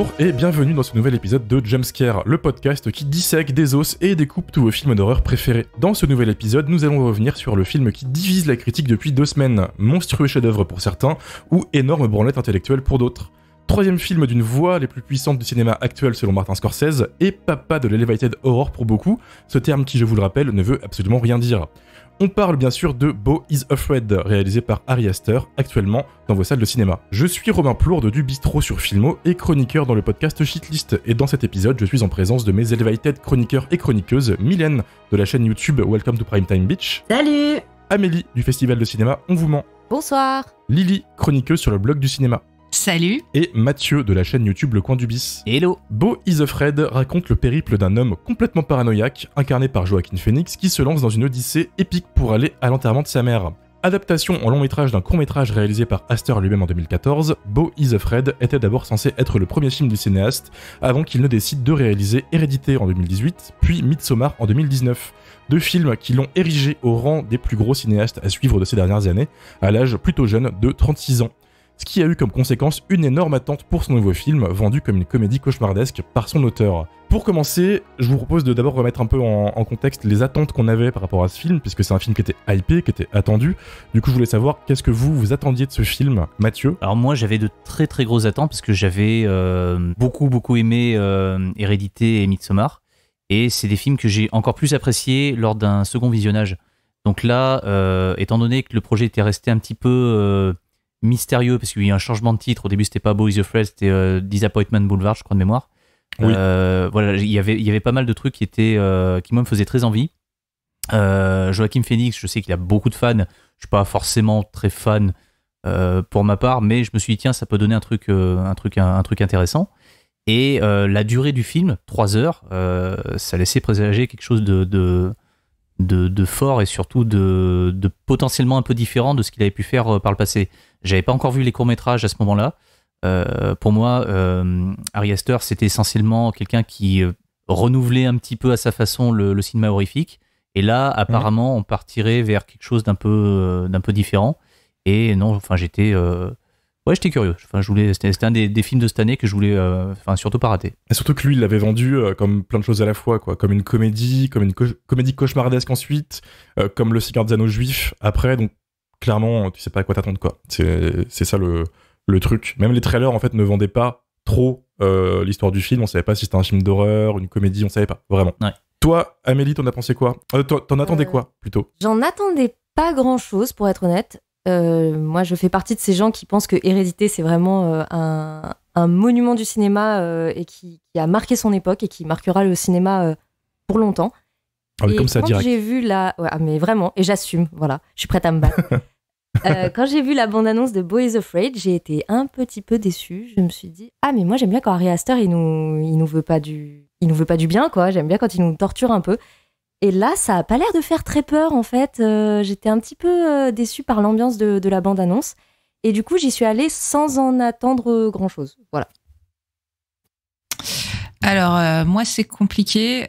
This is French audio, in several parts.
Bonjour et bienvenue dans ce nouvel épisode de Jumpscare, le podcast qui dissèque, désosse et découpe tous vos films d'horreur préférés. Dans ce nouvel épisode, nous allons revenir sur le film qui divise la critique depuis 2 semaines, monstrueux chef-d'œuvre pour certains, ou énorme branlette intellectuelle pour d'autres. Troisième film d'une voix les plus puissantes du cinéma actuel selon Martin Scorsese, et papa de l'elevated horror pour beaucoup, ce terme qui, je vous le rappelle, ne veut absolument rien dire. On parle bien sûr de Beau is Afraid, réalisé par Ari Aster, actuellement dans vos salles de cinéma. Je suis Robin Plourde du Bistrot sur Filmo et chroniqueur dans le podcast Shitlist, et dans cet épisode, je suis en présence de mes elevated chroniqueurs et chroniqueuses, Mylène de la chaîne YouTube Welcome to Primetime Beach. Salut! Amélie du Festival de Cinéma On vous ment. Bonsoir! Lily, chroniqueuse sur le blog du cinéma. Salut. Et Mathieu de la chaîne YouTube Le Coin du Bis. Hello. Beau is Afraid raconte le périple d'un homme complètement paranoïaque, incarné par Joaquin Phoenix, qui se lance dans une odyssée épique pour aller à l'enterrement de sa mère. Adaptation en long métrage d'un court métrage réalisé par Aster lui-même en 2014, Beau is Afraid était d'abord censé être le premier film du cinéaste, avant qu'il ne décide de réaliser Hérédité en 2018, puis Midsommar en 2019. 2 films qui l'ont érigé au rang des plus gros cinéastes à suivre de ces dernières années, à l'âge plutôt jeune de 36 ans. Ce qui a eu comme conséquence une énorme attente pour son nouveau film, vendu comme une comédie cauchemardesque par son auteur. Pour commencer, je vous propose de d'abord remettre un peu en contexte les attentes qu'on avait par rapport à ce film, puisque c'est un film qui était hypé, qui était attendu. Du coup, je voulais savoir, qu'est-ce que vous attendiez de ce film, Mathieu ? Alors moi, j'avais de très très grosses attentes, parce que j'avais beaucoup aimé Hérédité et Midsommar, et c'est des films que j'ai encore plus appréciés lors d'un second visionnage. Donc là, étant donné que le projet était resté un petit peu... mystérieux, parce qu'il y a eu un changement de titre. Au début, c'était pas Beau is Afraid, c'était Disappointment Boulevard, je crois de mémoire. Oui. Voilà, il y avait pas mal de trucs qui moi me faisaient très envie. Joaquin Phoenix, je sais qu'il a beaucoup de fans. Je suis pas forcément très fan pour ma part, mais je me suis dit tiens, ça peut donner un truc intéressant. Et la durée du film, 3 heures, ça laissait présager quelque chose de fort et surtout de potentiellement un peu différent de ce qu'il avait pu faire par le passé. J'avais pas encore vu les courts-métrages à ce moment-là. Pour moi, Ari Aster, c'était essentiellement quelqu'un qui renouvelait un petit peu à sa façon le cinéma horrifique. Et là, apparemment, on partirait vers quelque chose d'un peu différent. Et non, enfin, j'étais curieux. Enfin, c'était un des films de cette année que je voulais surtout pas rater. Et surtout que lui, il l'avait vendu comme plein de choses à la fois, quoi. Comme une comédie, comme une comédie cauchemardesque ensuite, comme Le Cigare des Anneaux Juifs après, donc clairement, tu sais pas à quoi t'attendre, quoi. C'est ça le truc. Même les trailers, en fait, ne vendaient pas trop l'histoire du film. On savait pas si c'était un film d'horreur, une comédie, on savait pas, vraiment. Ouais. Toi, Amélie, t'en as pensé quoi ? T'en attendais quoi, plutôt ? J'en attendais pas grand-chose, pour être honnête. Moi, je fais partie de ces gens qui pensent que Hérédité, c'est vraiment un monument du cinéma et qui a marqué son époque et qui marquera le cinéma pour longtemps. Ah oui, et comme ça, quand direct. j'ai vu mais vraiment, et j'assume, voilà, je suis prête à me battre. Quand j'ai vu la bande-annonce de Beau is Afraid, j'ai été un petit peu déçue. Je me suis dit, ah mais moi j'aime bien quand Ari Aster il nous veut pas du bien, quoi. J'aime bien quand il nous torture un peu. Et là, ça a pas l'air de faire très peur, en fait. J'étais un petit peu déçue par l'ambiance de la bande-annonce. Et du coup, j'y suis allée sans en attendre grand-chose. Voilà. Alors, moi, c'est compliqué.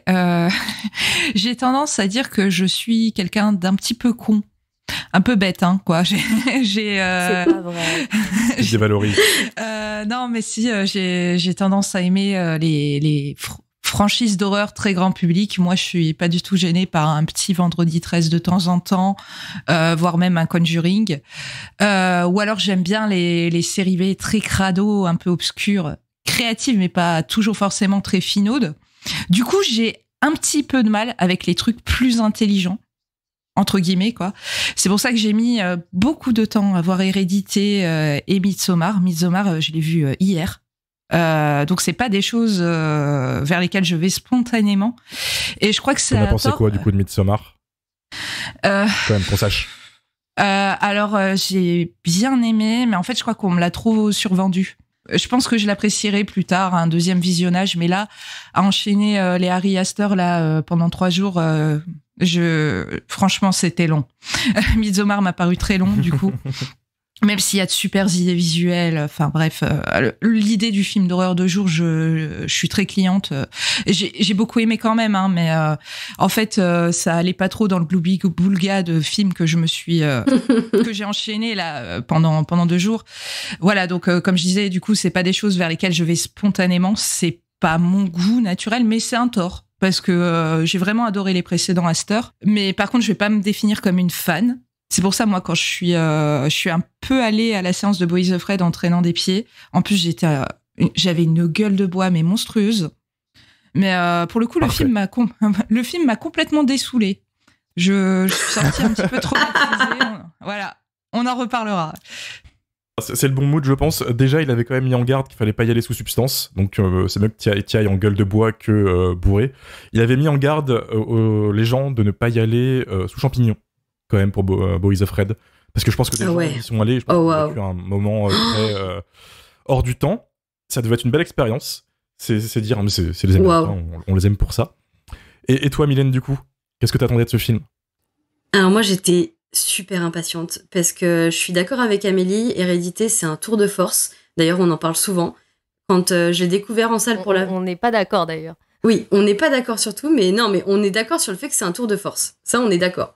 J'ai tendance à dire que je suis quelqu'un d'un petit peu con. Un peu bête, hein, quoi. C'est pas vrai. Je dévalorise. Non, mais si, j'ai tendance à aimer les franchise d'horreur très grand public. Moi, je suis pas du tout gênée par un petit Vendredi 13 de temps en temps, voire même un Conjuring. Ou alors, j'aime bien les séries B très crado, un peu obscures, créatives, mais pas toujours forcément très finaudes. Du coup, j'ai un petit peu de mal avec les trucs plus intelligents, entre guillemets, quoi. C'est pour ça que j'ai mis beaucoup de temps à voir Hérédité et Midsommar. Midsommar, je l'ai vu hier. Donc c'est pas des choses vers lesquelles je vais spontanément, et je crois que c'est. On a pensé quoi du coup de Midsommar quand même qu'on sache. Alors j'ai bien aimé, mais en fait je crois qu'on me l'a trop survendu. Je pense que je l'apprécierai plus tard, un deuxième visionnage, mais là à enchaîner les Ari Aster là pendant 3 jours, franchement c'était long. Midsommar m'a paru très long du coup. Même s'il y a de super idées visuelles, enfin bref, l'idée du film d'horreur de jour, je suis très cliente. J'ai beaucoup aimé quand même, hein, mais en fait, ça allait pas trop dans le gloubi-boulga de film que je me suis que j'ai enchaîné là pendant 2 jours. Voilà, donc comme je disais, du coup, c'est pas des choses vers lesquelles je vais spontanément. C'est pas mon goût naturel, mais c'est un tort parce que j'ai vraiment adoré les précédents Aster. Mais par contre, je vais pas me définir comme une fan. C'est pour ça, moi, quand je suis un peu allée à la séance de Boys of Red en traînant des pieds. En plus, j'avais une gueule de bois, mais monstrueuse. Mais pour le coup, le film m'a complètement dessoulée. Je suis sortie un petit peu traumatisée. Voilà, on en reparlera. C'est le bon mood, je pense. Déjà, il avait quand même mis en garde qu'il fallait pas y aller sous substance. Donc, c'est mieux que tu ailles en gueule de bois que bourré. Il avait mis en garde les gens de ne pas y aller sous champignons. Quand même pour Boys of Red, parce que je pense que des gens qui sont allés, je pense qu'ils ont vécu un moment très hors du temps. Ça devait être une belle expérience. C'est dire, mais c'est les Américains, on les aime pour ça. Et toi, Mylène, du coup, qu'est-ce que t'attendais de ce film? Alors moi, j'étais super impatiente parce que je suis d'accord avec Amélie. Hérédité, c'est un tour de force. D'ailleurs, on en parle souvent. Quand j'ai découvert en salle On n'est pas d'accord d'ailleurs. Oui, on n'est pas d'accord sur tout, mais non, mais on est d'accord sur le fait que c'est un tour de force. Ça, on est d'accord.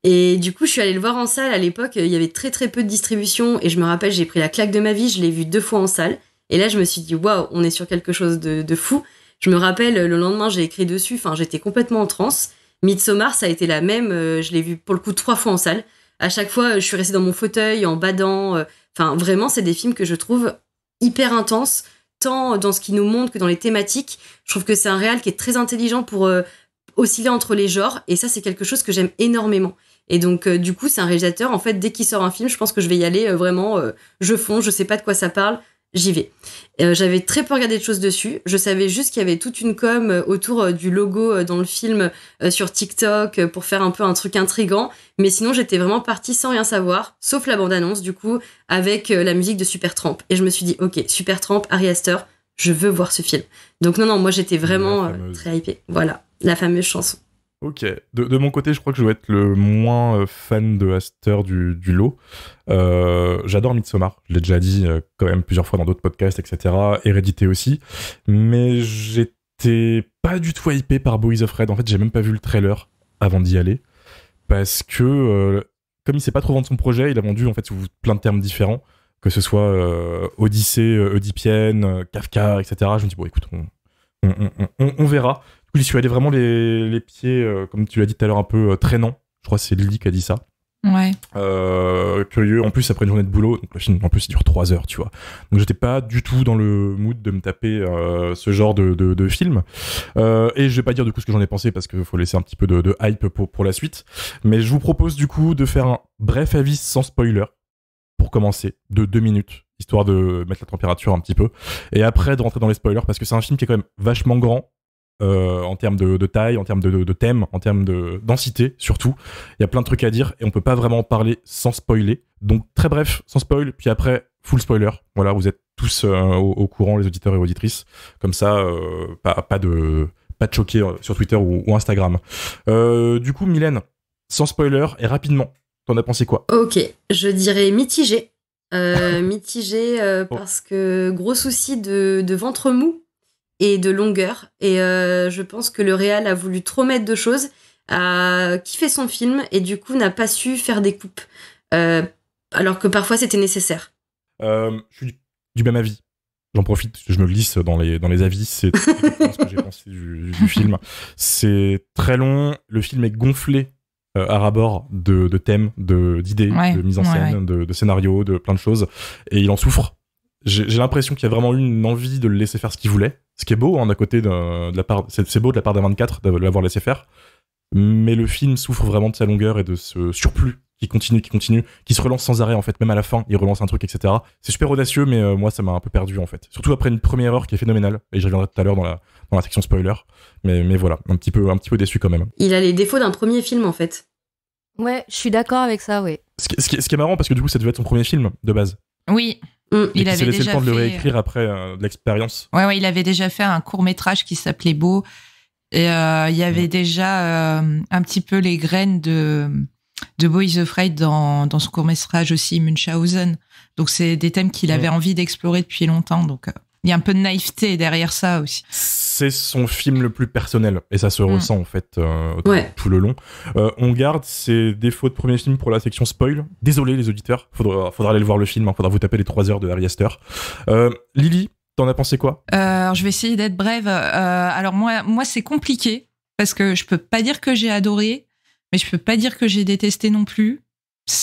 Et du coup, je suis allée le voir en salle. À l'époque, il y avait très très peu de distribution. Et je me rappelle, j'ai pris la claque de ma vie. Je l'ai vu 2 fois en salle. Et là, je me suis dit, waouh, on est sur quelque chose de fou. Je me rappelle, le lendemain, j'ai écrit dessus. Enfin, j'étais complètement en transe. Midsommar, ça a été la même. Je l'ai vu pour le coup 3 fois en salle. À chaque fois, je suis restée dans mon fauteuil, en badant. Enfin, vraiment, c'est des films que je trouve hyper intenses, tant dans ce qu'ils nous montrent que dans les thématiques. Je trouve que c'est un réal qui est très intelligent pour osciller entre les genres. Et ça, c'est quelque chose que j'aime énormément. Et donc, du coup, c'est un réalisateur, en fait, dès qu'il sort un film, je pense que je vais y aller vraiment, je fonce, je sais pas de quoi ça parle, j'y vais. J'avais très peu regardé de choses dessus. Je savais juste qu'il y avait toute une com autour du logo dans le film sur TikTok pour faire un peu un truc intriguant. Mais sinon, j'étais vraiment partie sans rien savoir, sauf la bande-annonce, du coup, avec la musique de Supertramp. Et je me suis dit, ok, Supertramp, Ari Aster, je veux voir ce film. Donc non, moi, j'étais vraiment très hypée. Voilà, la fameuse chanson. Ok. De mon côté, je crois que je dois être le moins fan de Aster du lot. J'adore Midsommar. Je l'ai déjà dit quand même plusieurs fois dans d'autres podcasts, etc. Hérédité aussi. Mais j'étais pas du tout hypé par Boys of Red. En fait, j'ai même pas vu le trailer avant d'y aller. Parce que, comme il sait pas trop vendre son projet, il a vendu en fait sous plein de termes différents. Que ce soit Odyssée, Oedipienne, Kafka, etc. Je me dis, bon, écoute, on verra. J'y suis allé vraiment les pieds, comme tu l'as dit tout à l'heure, un peu traînant. Je crois que c'est Lily qui a dit ça. Ouais. Curieux. En plus, après une journée de boulot, donc le film, en plus, il dure 3 heures, tu vois. Donc, j'étais pas du tout dans le mood de me taper ce genre de film. Et je vais pas dire du coup ce que j'en ai pensé parce qu'il faut laisser un petit peu de hype pour la suite. Mais je vous propose du coup de faire un bref avis sans spoiler pour commencer, de 2 minutes, histoire de mettre la température un petit peu. Et après, de rentrer dans les spoilers parce que c'est un film qui est quand même vachement grand. En termes de taille, en termes de thème, en termes de densité surtout. Il y a plein de trucs à dire et on peut pas vraiment en parler sans spoiler. Donc très bref, sans spoil, puis après full spoiler. Voilà, vous êtes tous au courant, les auditeurs et auditrices. Comme ça, pas de choquer sur Twitter ou Instagram. Du coup, Mylène, sans spoiler et rapidement, t'en as pensé quoi? Ok, je dirais mitigé. Parce que gros souci de ventre mou et de longueur. Et je pense que le réal a voulu trop mettre de choses, a kiffé son film et du coup n'a pas su faire des coupes. Alors que parfois c'était nécessaire. Je suis du même avis. J'en profite, je me glisse dans les avis. C'est ce que j'ai pensé du film. C'est très long. Le film est gonflé à ras-bord de thèmes, d'idées, de mise en scène, de scénarios, de plein de choses. Et il en souffre. J'ai l'impression qu'il y a vraiment eu une envie de le laisser faire ce qu'il voulait. Ce qui est beau, hein, d'un côté, de la part, c'est beau de la part d'A24 de l'avoir laissé faire. Mais le film souffre vraiment de sa longueur et de ce surplus qui continue, qui se relance sans arrêt, en fait. Même à la fin, il relance un truc, etc. C'est super audacieux, mais moi, ça m'a un peu perdu, en fait. Surtout après une première heure qui est phénoménale. Et j'y reviendrai tout à l'heure dans la section spoiler. Mais voilà, un petit peu déçu quand même. Il a les défauts d'un premier film, en fait. Ouais, je suis d'accord avec ça, oui. Ce qui est marrant, parce que du coup, ça devait être son premier film, de base. Oui. Il avait laissé le temps de le réécrire après de l'expérience. Ouais, il avait déjà fait un court-métrage qui s'appelait Beau. Et il y avait déjà un petit peu les graines de Boys Afraid dans son court-métrage aussi, Munchausen. Donc, c'est des thèmes qu'il avait envie d'explorer depuis longtemps. Donc, il y a un peu de naïveté derrière ça aussi. C'est son film le plus personnel, et ça se ressent en fait tout le long. On garde ses défauts de premier film pour la section spoil. Désolé les auditeurs, faudra aller le voir le film, faudra vous taper les 3 heures de Ari Aster. Lily, t'en as pensé quoi ? Alors, je vais essayer d'être brève. Alors moi c'est compliqué, parce que je peux pas dire que j'ai adoré, mais je peux pas dire que j'ai détesté non plus.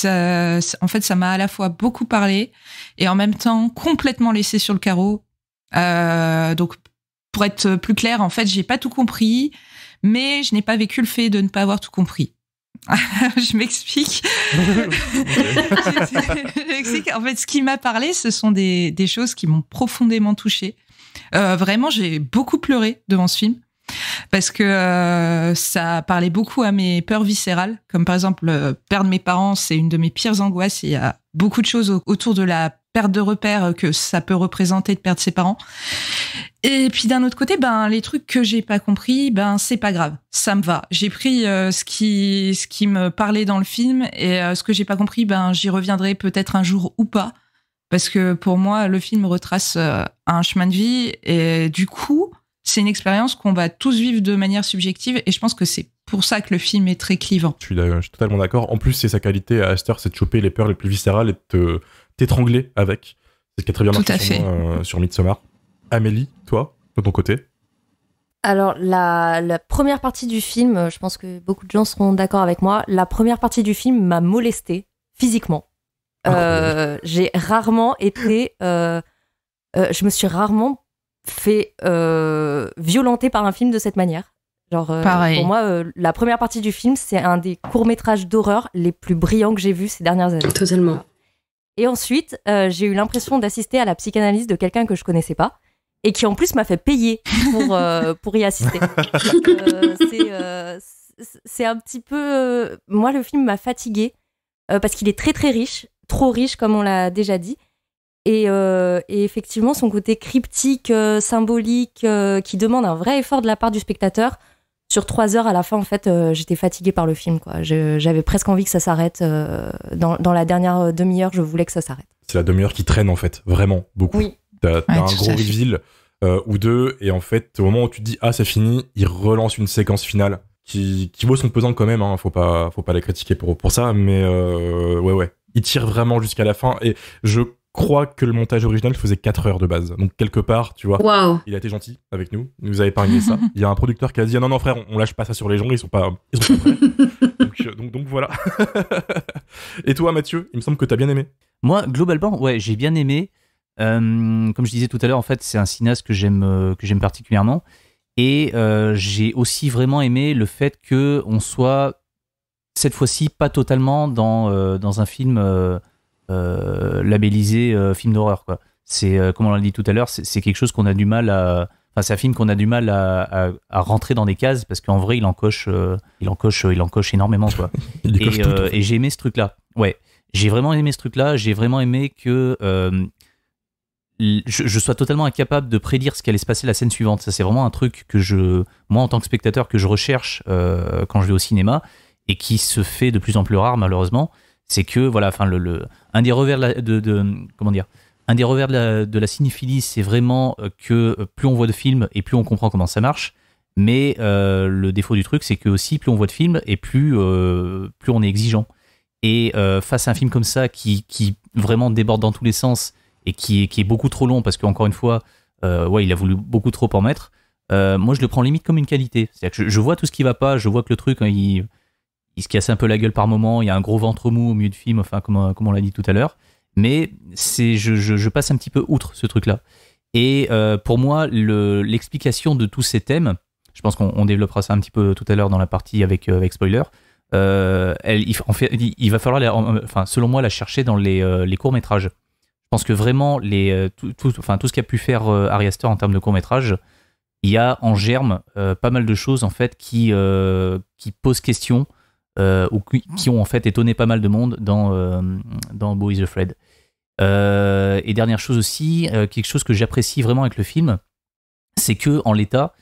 En fait, ça m'a à la fois beaucoup parlé, et en même temps complètement laissé sur le carreau. Donc, pour être plus clair, en fait, j'ai pas tout compris, mais je n'ai pas vécu le fait de ne pas avoir tout compris. Je m'explique. En fait, ce qui m'a parlé, ce sont des choses qui m'ont profondément touchée. Vraiment, j'ai beaucoup pleuré devant ce film, parce que ça parlait beaucoup à mes peurs viscérales, comme par exemple perdre mes parents, c'est une de mes pires angoisses. Il y a beaucoup de choses autour de la perte de repères que ça peut représenter de perdre ses parents. Et puis d'un autre côté, les trucs que j'ai pas compris, c'est pas grave, ça me va. J'ai pris ce qui me parlait dans le film, et ce que j'ai pas compris, j'y reviendrai peut-être un jour ou pas, parce que pour moi, le film retrace un chemin de vie, et du coup, c'est une expérience qu'on va tous vivre de manière subjective, et je pense que c'est pour ça que le film est très clivant. Je suis totalement d'accord. En plus, c'est sa qualité à Aster, c'est de choper les peurs les plus viscérales et de t'étrangler avec. C'est ce qui a très bien marché sur Midsommar. Amélie, toi, de ton côté ? Alors, la première partie du film, je pense que beaucoup de gens seront d'accord avec moi, la première partie du film m'a molestée physiquement. J'ai rarement été... je me suis rarement fait violenter par un film de cette manière. Genre, pour moi, la première partie du film, c'est un des courts-métrages d'horreur les plus brillants que j'ai vus ces dernières années. Totalement. Et ensuite, j'ai eu l'impression d'assister à la psychanalyse de quelqu'un que je connaissais pas, et qui en plus m'a fait payer pour y assister. C'est un petit peu... moi, le film m'a fatiguée, parce qu'il est très très riche, trop riche comme on l'a déjà dit, et effectivement son côté cryptique, symbolique, qui demande un vrai effort de la part du spectateur. Sur 3 heures à la fin, en fait, j'étais fatiguée par le film, quoi. J'avais presque envie que ça s'arrête. Dans la dernière demi-heure, je voulais que ça s'arrête. C'est la demi-heure qui traîne, en fait, vraiment, beaucoup. Oui. T'as un gros reveal ou deux, et en fait, au moment où tu te dis « Ah, c'est fini », il relance une séquence finale qui vaut son pesant quand même, hein. Faut pas les critiquer pour ça, mais ouais. Il tire vraiment jusqu'à la fin, et je crois que le montage original faisait 4 heures de base. Donc, quelque part, tu vois, il a été gentil avec nous. Il nous a épargné ça. Il y a un producteur qui a dit « Non, frère, on lâche pas ça sur les gens, ils sont pas prêts. » donc voilà. Et toi, Mathieu, il me semble que t'as bien aimé. Moi, globalement, ouais, j'ai bien aimé. Comme je disais tout à l'heure, en fait, c'est un cinéaste que j'aime particulièrement. Et j'ai aussi vraiment aimé le fait qu'on soit, cette fois-ci, pas totalement dans un film... labellisé film d'horreur, quoi. C'est comme on l'a dit tout à l'heure, c'est quelque chose qu'on a du mal à... Enfin, c'est un film qu'on a du mal à rentrer dans des cases, parce qu'en vrai il en coche énormément, quoi. Et j'ai aimé ce truc là. Ouais, j'ai vraiment aimé ce truc là. J'ai vraiment aimé que je sois totalement incapable de prédire ce qui allait se passer la scène suivante. Ça, c'est vraiment un truc que moi en tant que spectateur, que je recherche quand je vais au cinéma, et qui se fait de plus en plus rare, malheureusement. C'est que voilà, enfin un des revers de la cinéphilie, c'est vraiment que plus on voit de films et plus on comprend comment ça marche. Mais le défaut du truc, c'est que aussi plus on voit de films et plus on est exigeant. Et face à un film comme ça qui vraiment déborde dans tous les sens et qui est beaucoup trop long, parce qu'encore une fois, il a voulu beaucoup trop en mettre. Moi, je le prends limite comme une qualité. C'est-à-dire que je vois tout ce qui va pas, je vois que le truc, il se casse un peu la gueule par moment, il y a un gros ventre mou au milieu du film, enfin comme on l'a dit tout à l'heure, mais je passe un petit peu outre ce truc-là. Et pour moi, l'explication de tous ces thèmes, je pense qu'on développera ça un petit peu tout à l'heure dans la partie avec spoiler, il va falloir, selon moi, la chercher dans les courts-métrages. Je pense que vraiment, tout ce qu'a pu faire Ari Aster en termes de courts-métrages, il y a en germe pas mal de choses en fait qui posent question, ou qui ont en fait étonné pas mal de monde dans Boys Afraid. Et dernière chose aussi, quelque chose que j'apprécie vraiment avec le film, c'est que en l'état,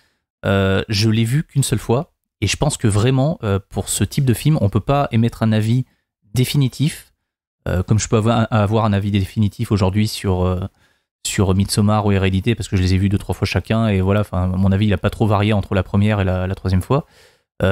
je l'ai vu qu'une seule fois, et je pense que vraiment pour ce type de film, on peut pas émettre un avis définitif, comme je peux avoir un avis définitif aujourd'hui sur Midsommar ou Hérédité, parce que je les ai vus 2-3 fois chacun, et voilà, mon avis, il n'a pas trop varié entre la première et la troisième fois.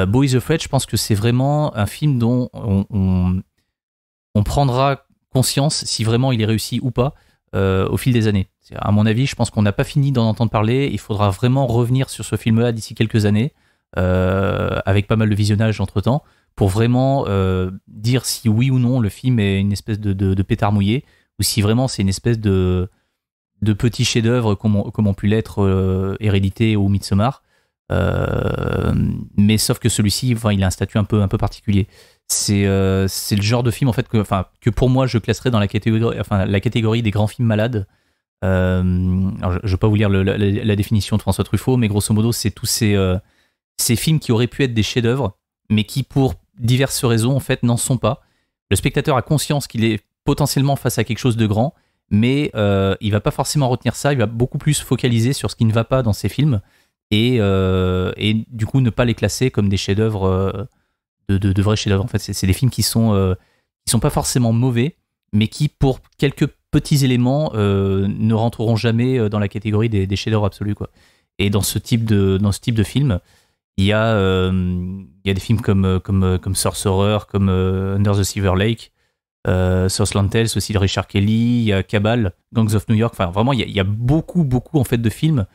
Beau is Afraid, je pense que c'est vraiment un film dont on prendra conscience si vraiment il est réussi ou pas au fil des années. À mon avis, je pense qu'on n'a pas fini d'en entendre parler. Il faudra vraiment revenir sur ce film-là d'ici quelques années, avec pas mal de visionnage entre-temps, pour vraiment dire si oui ou non le film est une espèce de pétard mouillé, ou si vraiment c'est une espèce de petit chef-d'œuvre comme ont pu l'être Hérédité ou Midsommar. Mais sauf que celui-ci, il a un statut un peu particulier. C'est le genre de film en fait que pour moi je classerais dans la catégorie des grands films malades. Alors je vais pas vous lire la définition de François Truffaut, mais grosso modo c'est tous ces films qui auraient pu être des chefs-d'œuvre, mais qui pour diverses raisons en fait n'en sont pas. Le spectateur a conscience qu'il est potentiellement face à quelque chose de grand, mais il va pas forcément retenir ça. Il va beaucoup plus focaliser sur ce qui ne va pas dans ces films. Et du coup ne pas les classer comme des chefs-d'œuvre, de vrais chefs-d'œuvre. En fait, c'est des films qui sont pas forcément mauvais, mais qui pour quelques petits éléments ne rentreront jamais dans la catégorie des chefs-d'œuvre absolus, quoi. Et dans ce type de film, il y a des films comme Sorcerer, comme Under the Silver Lake, Southland Tales aussi de Richard Kelly, il y a Cabal, Gangs of New York. Enfin vraiment il y a beaucoup en fait de films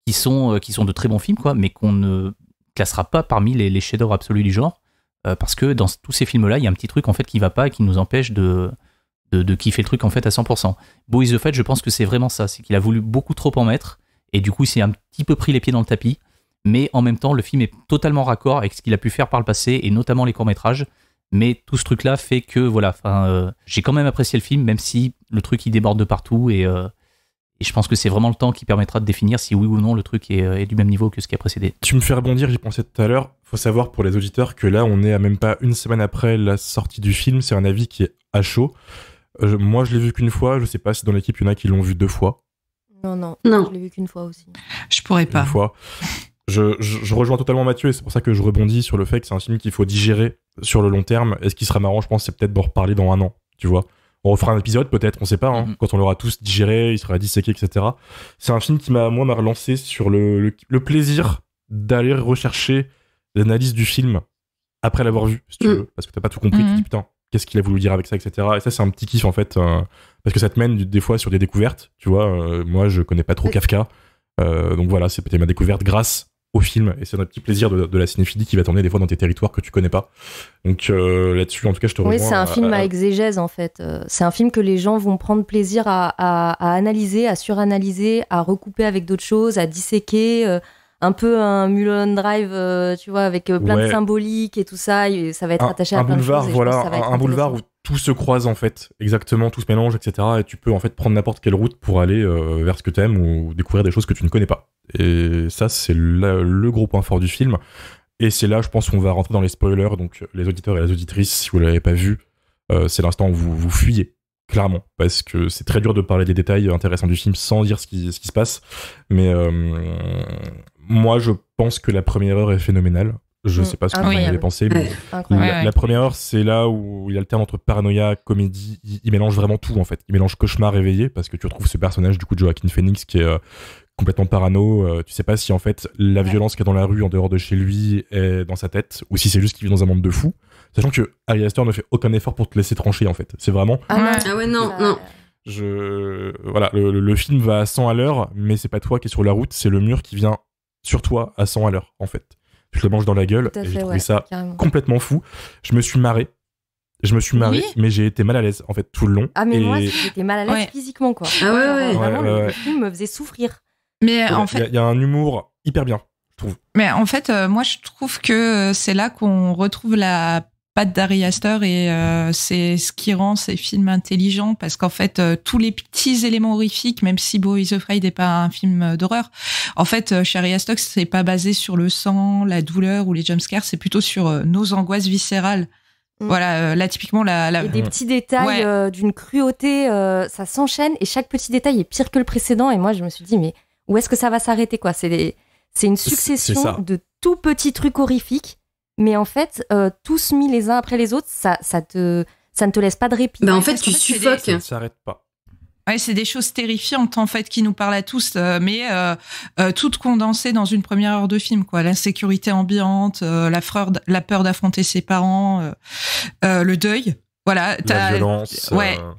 qui sont de très bons films, quoi, mais qu'on ne classera pas parmi les chefs-d'œuvre absolus du genre, parce que dans tous ces films-là, il y a un petit truc en fait qui va pas et qui nous empêche de kiffer le truc en fait à 100%. Beau is Afraid, je pense que c'est vraiment ça, c'est qu'il a voulu beaucoup trop en mettre, et du coup il s'est un petit peu pris les pieds dans le tapis, mais en même temps le film est totalement raccord avec ce qu'il a pu faire par le passé, et notamment les courts-métrages, mais tout ce truc-là fait que voilà, j'ai quand même apprécié le film, même si le truc il déborde de partout, et je pense que c'est vraiment le temps qui permettra de définir si oui ou non le truc est du même niveau que ce qui a précédé. Tu me fais rebondir, j'y pensais tout à l'heure. Faut savoir pour les auditeurs que là, on est à même pas une semaine après la sortie du film. C'est un avis qui est à chaud. Moi, je l'ai vu qu'une fois. Je sais pas si dans l'équipe, il y en a qui l'ont vu 2 fois. Non. Je l'ai vu qu'une fois aussi. Je pourrais pas. Une fois. Je rejoins totalement Mathieu, et c'est pour ça que je rebondis sur le fait que c'est un film qu'il faut digérer sur le long terme. Et ce qui sera marrant, je pense, c'est peut-être d'en reparler dans 1 an, tu vois. On refera un épisode peut-être, on sait pas, hein, quand on l'aura tous digéré, il sera disséqué, etc. C'est un film qui m'a relancé sur le plaisir d'aller rechercher l'analyse du film après l'avoir vu, si tu veux, parce que t'as pas tout compris, tu te dis putain, qu'est-ce qu'il a voulu dire avec ça, etc. Et ça, c'est un petit kiff en fait, parce que ça te mène des fois sur des découvertes, tu vois. Moi, je connais pas trop Kafka, donc voilà, c'est peut-être ma découverte grâce au film, et c'est un petit plaisir de la cinéphilie qui va t'emmener des fois dans tes territoires que tu connais pas. Donc là-dessus, en tout cas, je te rejoins. Oui, c'est un film à exégèse en fait. C'est un film que les gens vont prendre plaisir à analyser, à suranalyser, à recouper avec d'autres choses, à disséquer. Un peu un Mulholland Drive, tu vois, avec plein de symboliques et tout ça. Et ça va être attaché à plein de choses. Un boulevard où tout se croise en fait, exactement, tout se mélange, etc. Et tu peux en fait prendre n'importe quelle route pour aller vers ce que t'aimes ou découvrir des choses que tu ne connais pas. Et ça, c'est le gros point fort du film. Et c'est là, je pense, qu'on va rentrer dans les spoilers. Donc, les auditeurs et les auditrices, si vous l'avez pas vu, c'est l'instant où vous fuyez, clairement, parce que c'est très dur de parler des détails intéressants du film sans dire ce qui se passe. Mais moi, je pense que la première heure est phénoménale. Je sais pas ce que vous avez pensé, mais la première heure, c'est là où il alterne entre paranoïa, comédie. Il mélange vraiment tout, en fait. Il mélange cauchemar réveillé, parce que tu retrouves ce personnage, du coup, de Joaquin Phoenix, qui est complètement parano. Tu sais pas si, en fait, la violence qu'il y a dans la rue, en dehors de chez lui, est dans sa tête, ou si c'est juste qu'il vit dans un monde de fous. Sachant que Ari Aster ne fait aucun effort pour te laisser trancher, en fait. C'est vraiment... Ah ouais, non. Voilà, le film va à 100 à l'heure, mais c'est pas toi qui es sur la route, c'est le mur qui vient sur toi à 100 à l'heure, en fait. Je le mange dans la gueule, et j'ai trouvé ça complètement fou. Je me suis marré, mais j'ai été mal à l'aise, en fait, tout le long. Ah, mais moi, j'étais mal à l'aise physiquement, quoi. Ah ouais. Vraiment, le film me faisait souffrir. Mais en fait... Il y a un humour hyper bien, je trouve. Mais en fait, moi, je trouve que c'est là qu'on retrouve la patte d'Ari Aster, et c'est ce qui rend ces films intelligents, parce qu'en fait, tous les petits éléments horrifiques, même si Beau is Afraid n'est pas un film d'horreur, en fait, chez Ari Aster, c'est pas basé sur le sang, la douleur ou les jumpscares, c'est plutôt sur nos angoisses viscérales. Voilà, là typiquement et des petits détails d'une cruauté, ça s'enchaîne, et chaque petit détail est pire que le précédent, et moi je me suis dit mais où est-ce que ça va s'arrêter, quoi. C'est une succession de tout petits trucs horrifiques, mais en fait tous mis les uns après les autres, ça Ça ne te laisse pas de répit. Bah en Ouais, fait, parce tu qu'en fait, c'est suffoques. Ça ne s'arrête pas. Ouais, c'est des choses terrifiantes en fait qui nous parlent à tous, mais toutes condensées dans une première heure de film, quoi. L'insécurité ambiante, la peur d'affronter ses parents, le deuil. Voilà, La violence.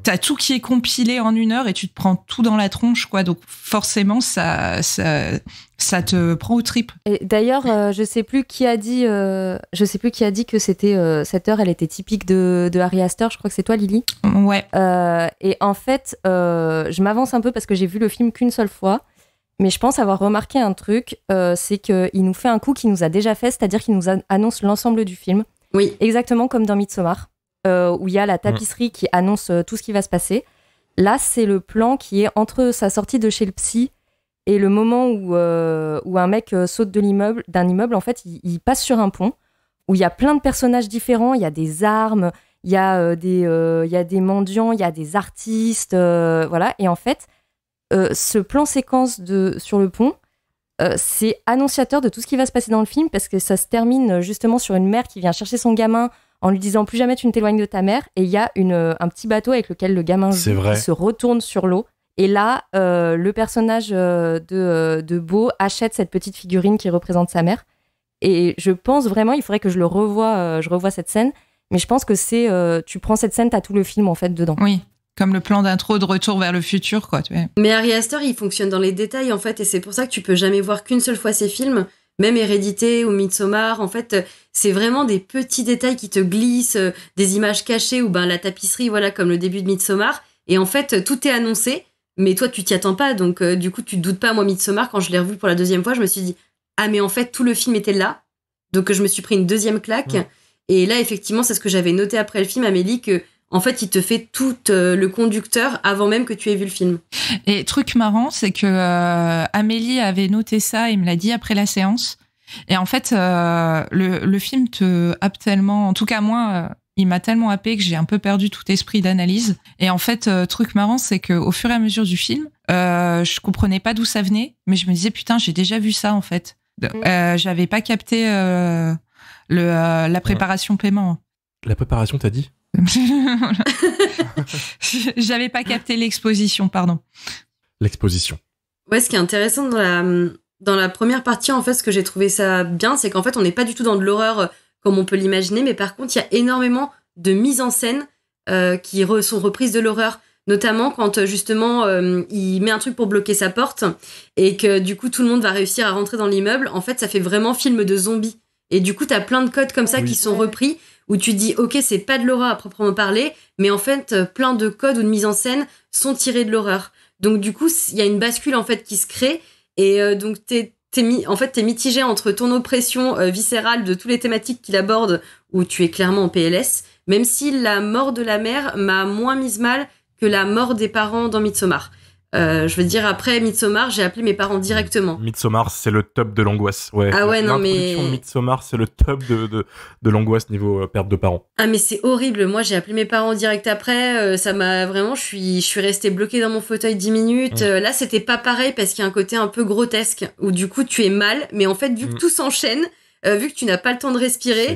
t'as tout qui est compilé en 1 heure et tu te prends tout dans la tronche, quoi. Donc forcément, ça te prend aux tripes. Et d'ailleurs, je sais plus qui a dit que c'était cette heure, elle était typique de Harry Astor. Je crois que c'est toi, Lily. Ouais. Et en fait, je m'avance un peu parce que j'ai vu le film qu'une seule fois, mais je pense avoir remarqué un truc, c'est qu'il nous fait un coup qu'il nous a déjà fait, c'est-à-dire qu'il nous annonce l'ensemble du film, Oui. exactement comme dans Midsommar, où il y a la tapisserie qui annonce tout ce qui va se passer. Là, c'est le plan qui est entre sa sortie de chez le psy et le moment où un mec saute d'un immeuble. En fait, il passe sur un pont où il y a plein de personnages différents, il y a des armes, il y a des mendiants, il y a des artistes, voilà. Et en fait, ce plan séquence sur le pont, c'est annonciateur de tout ce qui va se passer dans le film parce que ça se termine justement sur une mère qui vient chercher son gamin en lui disant plus jamais tu ne t'éloignes de ta mère, et il y a un petit bateau avec lequel le gamin joue qui se retourne sur l'eau. Et là, le personnage de Beau achète cette petite figurine qui représente sa mère. Et je pense vraiment, il faudrait que je revoie cette scène. Mais je pense que tu prends cette scène, t'as tout le film en fait dedans. Oui, comme le plan d'intro de Retour vers le futur, quoi. Mais Ari Aster, il fonctionne dans les détails, en fait, et c'est pour ça que tu peux jamais voir qu'une seule fois ses films, même Hérédité ou Midsommar. En fait, c'est vraiment des petits détails qui te glissent, des images cachées ou la tapisserie, voilà, comme le début de Midsommar. Et en fait, tout est annoncé, mais toi, tu t'y attends pas. Donc, du coup, tu te doutes pas. Moi, Midsommar, quand je l'ai revu pour la 2e fois, je me suis dit, ah, mais en fait, tout le film était là. Donc, je me suis pris une 2e claque. Ouais. Et là, effectivement, c'est ce que j'avais noté après le film, Amélie, que en fait, il te fait tout le conducteur avant même que tu aies vu le film. Et truc marrant, c'est que Amélie avait noté ça et me l'a dit après la séance. Et en fait, le film te happe tellement, en tout cas moi, il m'a tellement happé que j'ai un peu perdu tout esprit d'analyse. Et en fait, truc marrant, c'est qu'au fur et à mesure du film, je comprenais pas d'où ça venait, mais je me disais putain, j'ai déjà vu ça en fait. J'avais pas capté la préparation paiement. La préparation, t'as dit? J'avais pas capté l'exposition, pardon. L'exposition. Ouais, ce qui est intéressant dans la première partie, en fait, ce que j'ai trouvé ça bien, c'est qu'en fait, on n'est pas du tout dans de l'horreur comme on peut l'imaginer, mais par contre, il y a énormément de mises en scène qui sont reprises de l'horreur. Notamment quand, justement, il met un truc pour bloquer sa porte et que, du coup, tout le monde va réussir à rentrer dans l'immeuble. En fait, ça fait vraiment film de zombies. Et du coup, t'as plein de codes comme ça qui sont repris où tu dis, ok, c'est pas de l'horreur à proprement parler, mais en fait, plein de codes ou de mise en scène sont tirés de l'horreur. Donc, du coup, il y a une bascule, en fait, qui se crée. Et donc, t'es mitigé entre ton oppression viscérale de toutes les thématiques qu'il aborde, où tu es clairement en PLS, même si la mort de la mère m'a moins mise mal que la mort des parents dans Midsommar. Je veux dire, après Midsommar, j'ai appelé mes parents directement. Midsommar, c'est le top de l'angoisse. Ouais. Ah ouais, non, mais... L'introduction de Midsommar, c'est le top de l'angoisse niveau perte de parents. Ah, mais c'est horrible. Moi, j'ai appelé mes parents direct après. Ça m'a vraiment... Je suis restée bloquée dans mon fauteuil 10 minutes. Là, c'était pas pareil parce qu'il y a un côté un peu grotesque où du coup, tu es mal. Mais en fait, vu que tout s'enchaîne, vu que tu n'as pas le temps de respirer,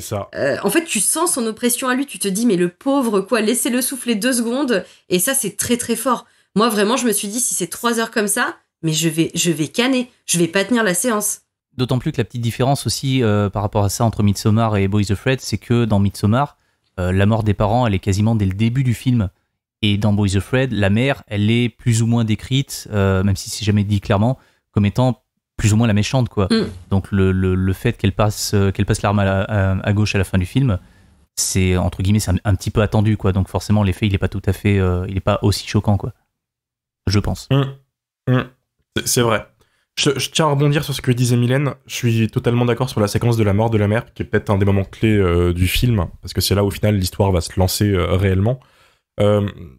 en fait, tu sens son oppression à lui. Tu te dis, mais le pauvre, quoi, laissez-le souffler 2 secondes. Et ça, c'est très, très fort. Moi, vraiment, je me suis dit, si c'est 3 heures comme ça, mais je vais canner. Je vais pas tenir la séance. D'autant plus que la petite différence aussi par rapport à ça entre Midsommar et Boys Afraid, c'est que dans Midsommar, la mort des parents, elle est quasiment dès le début du film. Et dans Boys Afraid, la mère, elle est plus ou moins décrite, même si c'est jamais dit clairement, comme étant plus ou moins la méchante, quoi. Donc le fait qu'elle passe l'arme à gauche à la fin du film, c'est entre guillemets, c'est un petit peu attendu, quoi. Donc forcément, l'effet, il est pas tout à fait, il est pas aussi choquant, quoi. Je pense. C'est vrai. Je tiens à rebondir sur ce que disait Mylène. Je suis totalement d'accord sur la séquence de la mort de la mère, qui est peut-être un des moments clés du film, parce que c'est là, au final, l'histoire va se lancer réellement.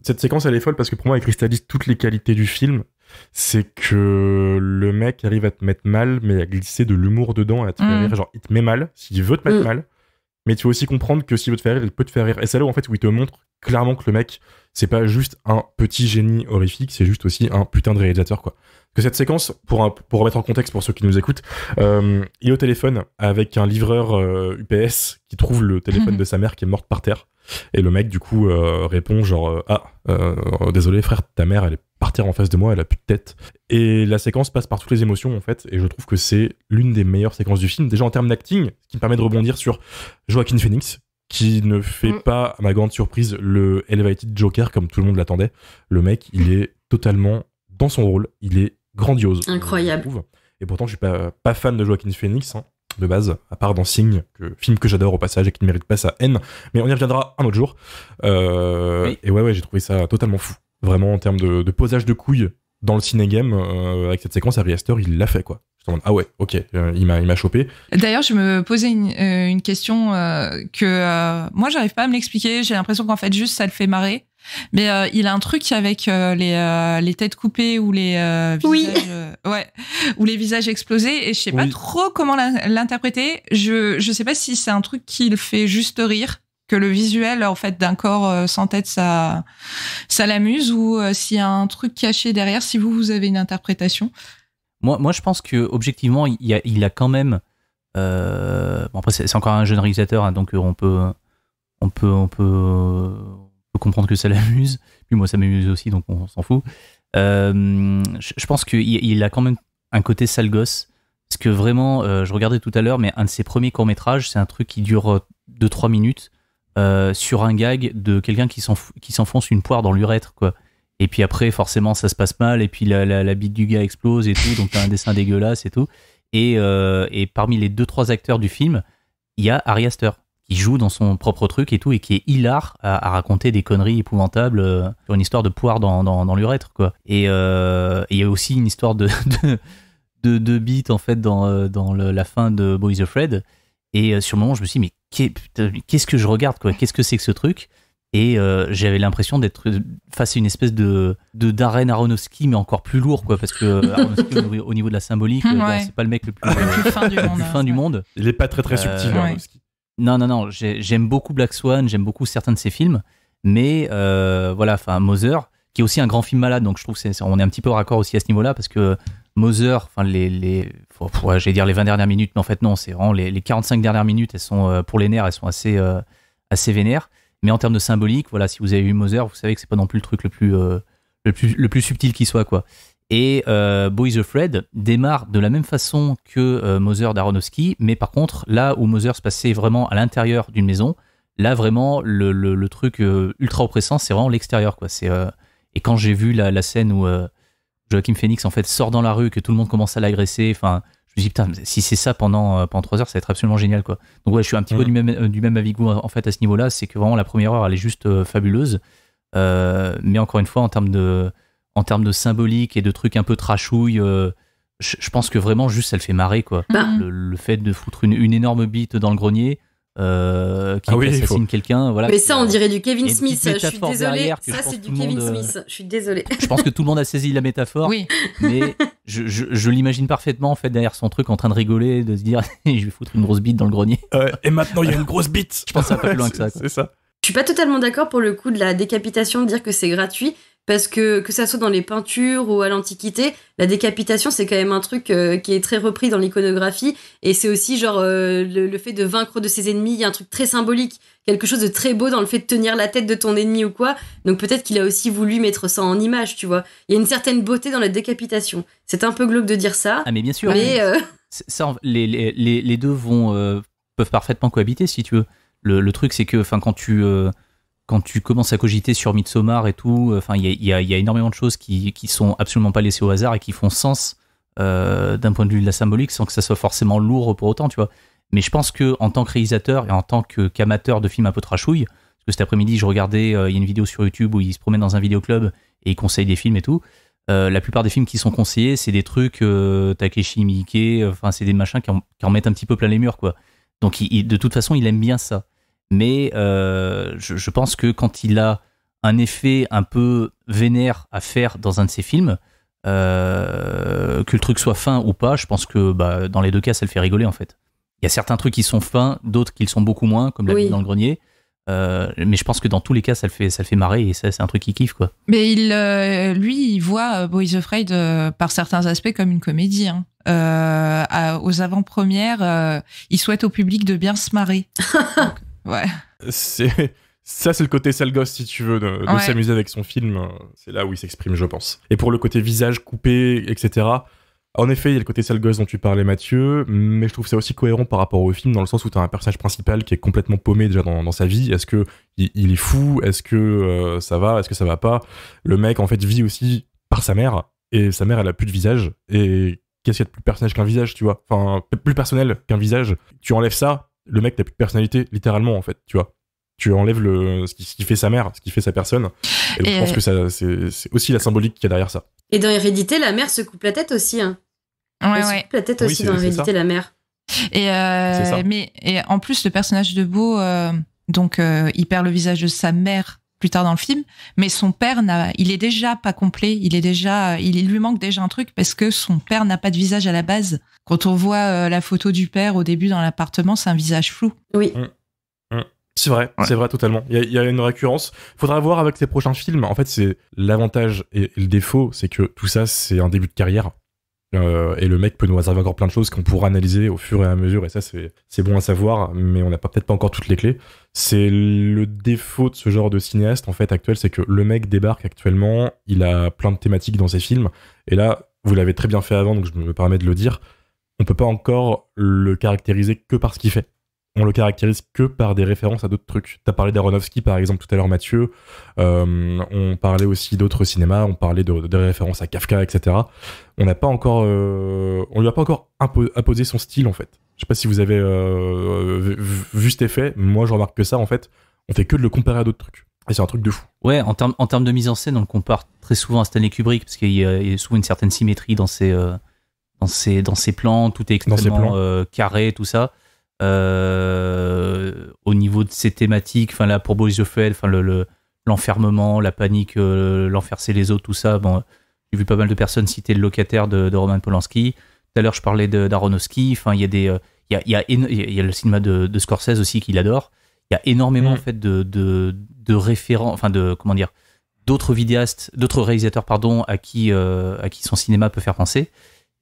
Cette séquence, elle est folle, parce que pour moi, elle cristallise toutes les qualités du film. C'est que le mec arrive à te mettre mal, mais à glisser de l'humour dedans, à te faire rire. Genre, il te met mal, s'il veut te mettre mal, mais tu vas aussi comprendre que s'il veut te faire rire, il peut te faire rire. Et c'est là où, en fait, où il te montre clairement que le mec, c'est pas juste un petit génie horrifique, c'est juste aussi un putain de réalisateur, quoi. Que cette séquence, pour remettre en contexte pour ceux qui nous écoutent, il est au téléphone avec un livreur UPS qui trouve le téléphone de sa mère qui est morte par terre. Et le mec, du coup, répond genre désolé frère, ta mère, elle est par terre en face de moi, elle a plus de tête. Et la séquence passe par toutes les émotions, en fait, et je trouve que c'est l'une des meilleures séquences du film. Déjà en termes d'acting, ce qui me permet de rebondir sur Joaquin Phoenix, qui ne fait pas, à ma grande surprise, le Elevated Joker comme tout le monde l'attendait. Le mec, il est totalement dans son rôle, il est grandiose. Incroyable. Et pourtant, je suis pas fan de Joaquin Phoenix, hein, de base, à part dans Signe, film que j'adore au passage et qui ne mérite pas sa haine. Mais on y reviendra un autre jour. Oui. Et ouais, j'ai trouvé ça totalement fou. Vraiment, en termes de posage de couilles dans le ciné-game, avec cette séquence, Ari Aster, il l'a fait, quoi. Je me demande, ah ouais, ok, il m'a chopé. D'ailleurs, je me posais une question que moi, j'arrive pas à me l'expliquer. J'ai l'impression qu'en fait, juste, ça le fait marrer. Mais il a un truc avec les têtes coupées ou les visages, ou les visages explosés, et je sais pas trop comment l'interpréter. Je sais pas si c'est un truc qui le fait juste rire, que le visuel en fait d'un corps sans tête ça l'amuse, ou s'il y a un truc caché derrière. Si vous avez une interprétation. Moi, je pense que objectivement, il a quand même. Bon, après, c'est encore un jeune réalisateur, hein, donc on peut comprendre que ça l'amuse. Puis moi, ça m'amuse aussi, donc on s'en fout. Je pense qu'il a quand même un côté sale gosse. Parce que vraiment, je regardais tout à l'heure, mais un de ses premiers courts-métrages, c'est un truc qui dure 2-3 minutes sur un gag de quelqu'un qui s'enfonce une poire dans l'urètre, quoi. Et puis après, forcément, ça se passe mal, et puis la bite du gars explose et tout, donc t'as un dessin dégueulasse et tout. Et parmi les 2-3 acteurs du film, il y a Ari Aster, qui joue dans son propre truc et tout, et qui est hilar à raconter des conneries épouvantables sur une histoire de poire dans l'urètre, quoi. Et il y a aussi une histoire de bite, en fait, dans la fin de Boys Afraid. Et sur le moment, je me suis dit, mais qu'est-ce que je regarde, quoi? Qu'est-ce que c'est que ce truc? Et j'avais l'impression d'être face à une espèce de Darren Aronofsky, mais encore plus lourd, quoi, parce que Aronofsky, au niveau de la symbolique, bon, c'est pas le mec le plus fin du monde. Il est pas très subtil, Aronofsky. Non, j'aime beaucoup Black Swan, j'aime beaucoup certains de ses films, mais voilà, enfin Mother, qui est aussi un grand film malade, donc je trouve on est un petit peu raccord aussi à ce niveau-là, parce que Mother, enfin j'allais dire les 20 dernières minutes, mais en fait non, c'est vraiment les 45 dernières minutes, elles sont pour les nerfs, elles sont assez vénères. Mais en termes de symbolique, voilà, si vous avez vu Mother, vous savez que c'est pas non plus le truc le plus subtil qui soit, quoi. Et Boys Afraid démarre de la même façon que Mother d'Aronofsky, mais par contre, là où Mother se passait vraiment à l'intérieur d'une maison, là vraiment le truc ultra oppressant, c'est vraiment l'extérieur, quoi. Et quand j'ai vu la scène où Joaquin Phoenix en fait sort dans la rue, que tout le monde commence à l'agresser, enfin, je me dis putain, si c'est ça pendant 3 heures, ça va être absolument génial, quoi. Donc ouais, je suis un petit peu du même avis que vous, en fait, à ce niveau-là, c'est que vraiment la première heure, elle est juste fabuleuse. Mais encore une fois, en termes de symbolique et de trucs un peu trashouille, je pense que vraiment juste ça le fait marrer, quoi. Le fait de foutre une énorme bite dans le grenier, qui assassine quelqu'un, voilà. Mais ça, on dirait du Kevin Smith. Je suis désolée. Ça, c'est du Kevin Smith. Je suis désolée. Je pense que tout le monde a saisi la métaphore. Oui. Mais je l'imagine parfaitement, en fait, derrière son truc, en train de rigoler, de se dire, je vais foutre une grosse bite dans le grenier. Et maintenant, il y a une grosse bite. Je pense que ça va pas plus loin que ça, quoi. C'est ça. Je suis pas totalement d'accord pour le coup de la décapitation, de dire que c'est gratuit. Parce que ça soit dans les peintures ou à l'Antiquité, la décapitation, c'est quand même un truc qui est très repris dans l'iconographie. Et c'est aussi genre le fait de vaincre de ses ennemis. Il y a un truc très symbolique, quelque chose de très beau dans le fait de tenir la tête de ton ennemi ou quoi. Donc peut-être qu'il a aussi voulu mettre ça en image, tu vois. Il y a une certaine beauté dans la décapitation. C'est un peu glauque de dire ça. Ah mais bien sûr. Mais ça, les deux peuvent parfaitement cohabiter, si tu veux. Le truc, c'est que quand tu commences à cogiter sur Midsommar et tout, enfin il y a énormément de choses qui sont absolument pas laissées au hasard et qui font sens d'un point de vue de la symbolique, sans que ça soit forcément lourd pour autant, tu vois. Mais je pense que en tant que réalisateur et en tant qu'amateur de films un peu trashouille, parce que cet après-midi je regardais, il y a une vidéo sur YouTube où il se promène dans un vidéoclub et il conseille des films et tout. La plupart des films qui sont conseillés, c'est des trucs Takeshi Miike, enfin c'est des machins qui en mettent un petit peu plein les murs, quoi. Donc de toute façon il aime bien ça. Mais je pense que quand il a un effet un peu vénère à faire dans un de ses films, que le truc soit fin ou pas, je pense que dans les deux cas, ça le fait rigoler, en fait. Il y a certains trucs qui sont fins, d'autres qui le sont beaucoup moins, comme la vie dans le grenier. Mais je pense que dans tous les cas, ça le fait marrer et ça, c'est un truc qu'il kiffe, quoi. Mais lui, il voit Boys Afraid par certains aspects comme une comédie. Hein. Aux avant-premières, il souhaite au public de bien se marrer. Donc, ouais. Ça, c'est le côté sale gosse, si tu veux, de s'amuser avec son film. C'est là où il s'exprime, je pense. Et pour le côté visage coupé, etc., en effet, il y a le côté sale gosse dont tu parlais, Mathieu, mais je trouve ça aussi cohérent par rapport au film, dans le sens où tu as un personnage principal qui est complètement paumé déjà dans sa vie. Est-ce que il est fou? Est-ce que ça va? Est-ce que ça va pas? Le mec, en fait, vit aussi par sa mère, et sa mère, elle a plus de visage. Et qu'est-ce qu'il y a de plus personnage qu'un visage, tu vois? Enfin, plus personnel qu'un visage. Tu enlèves ça, le mec n'a plus de personnalité, littéralement, en fait, tu vois. Tu enlèves ce qui fait sa mère, ce qui fait sa personne. Et donc, je pense que ça, c'est aussi la symbolique qu'il y a derrière ça. Et dans Hérédité, la mère se coupe la tête aussi. Hein. Elle se coupe la tête aussi dans Hérédité, la mère. Et en plus, le personnage de Beau, il perd le visage de sa mère plus tard dans le film, mais son père il est déjà pas complet. Il lui manque déjà un truc parce que son père n'a pas de visage à la base. Quand on voit la photo du père au début dans l'appartement, c'est un visage flou. Oui. C'est vrai, c'est vrai totalement. Il y a une récurrence. Faudra voir avec ses prochains films. En fait, c'est l'avantage et le défaut, c'est que tout ça, c'est un début de carrière. Et le mec peut nous réserver encore plein de choses qu'on pourra analyser au fur et à mesure. Et ça, c'est bon à savoir, mais on n'a peut-être pas encore toutes les clés. C'est le défaut de ce genre de cinéaste, en fait, actuel, c'est que le mec débarque actuellement, il a plein de thématiques dans ses films. Et là, vous l'avez très bien fait avant, donc je me permets de le dire. On peut pas encore le caractériser que par ce qu'il fait. On le caractérise que par des références à d'autres trucs. T'as parlé d'Aronofsky, par exemple, tout à l'heure, Mathieu. On parlait aussi d'autres cinémas, on parlait de références à Kafka, etc. On n'a pas encore... on lui a pas encore imposé son style, en fait. Je sais pas si vous avez vu cet effet. Moi, je remarque que ça, en fait, on fait que de le comparer à d'autres trucs. Et c'est un truc de fou. Ouais, en termes de mise en scène, on le compare très souvent à Stanley Kubrick, parce qu'il y a souvent une certaine symétrie dans ses plans, tout est extrêmement carré, tout ça. Au niveau de ces thématiques, enfin là pour Boys Afraid, enfin l'enfermement, la panique, l'enfercer les autres, tout ça. Bon, j'ai vu pas mal de personnes citer le locataire de Roman Polanski. Tout à l'heure, je parlais d'Aronofsky. Enfin, il y a le cinéma de Scorsese aussi qu'il adore. Il y a énormément en fait de référents, enfin d'autres vidéastes, d'autres réalisateurs à qui son cinéma peut faire penser.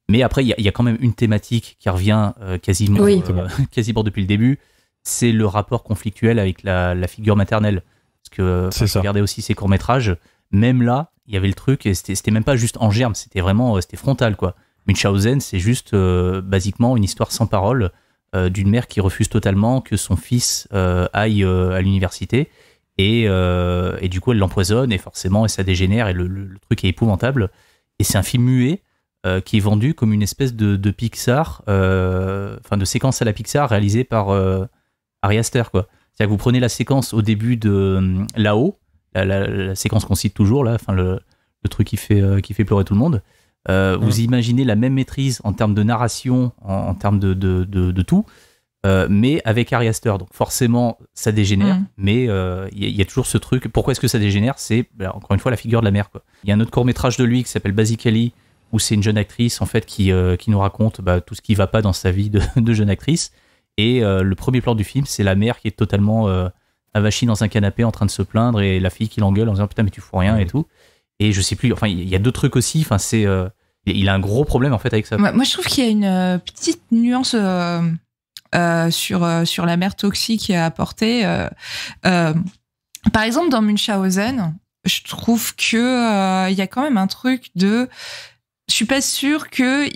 Mais après, il y a quand même une thématique qui revient quasiment depuis le début. C'est le rapport conflictuel avec la figure maternelle. Parce que je regardais aussi ses courts-métrages. Même là, il y avait le truc, et c'était même pas juste en germe, c'était frontal, quoi. Munchausen, c'est juste basiquement une histoire sans parole d'une mère qui refuse totalement que son fils aille à l'université. Et du coup, elle l'empoisonne, et forcément, ça dégénère, et le truc est épouvantable. Et c'est un film muet, qui est vendu comme une espèce de Pixar, de séquence à la Pixar réalisée par Ari Aster, quoi. C'est-à-dire que vous prenez la séquence au début de Là-haut, la séquence qu'on cite toujours, là, le truc qui fait pleurer tout le monde. Vous imaginez la même maîtrise en termes de narration, en termes de tout, mais avec Ari Aster. Donc forcément, ça dégénère, mais il y a toujours ce truc. Pourquoi est-ce que ça dégénère? C'est, encore une fois, la figure de la mère, quoi. Il y a un autre court-métrage de lui qui s'appelle Basically, où c'est une jeune actrice en fait qui nous raconte tout ce qui va pas dans sa vie de jeune actrice. Et le premier plan du film, c'est la mère qui est totalement avachie dans un canapé en train de se plaindre, et la fille qui l'engueule en disant putain mais tu fous rien et tout. Et je sais plus, enfin il y a d'autres trucs aussi. Enfin il a un gros problème en fait avec ça. Moi je trouve qu'il y a une petite nuance sur la mère toxique à apporter. Par exemple dans Munchausen, je trouve que il y a quand même un truc de... Je suis pas sûre qu'il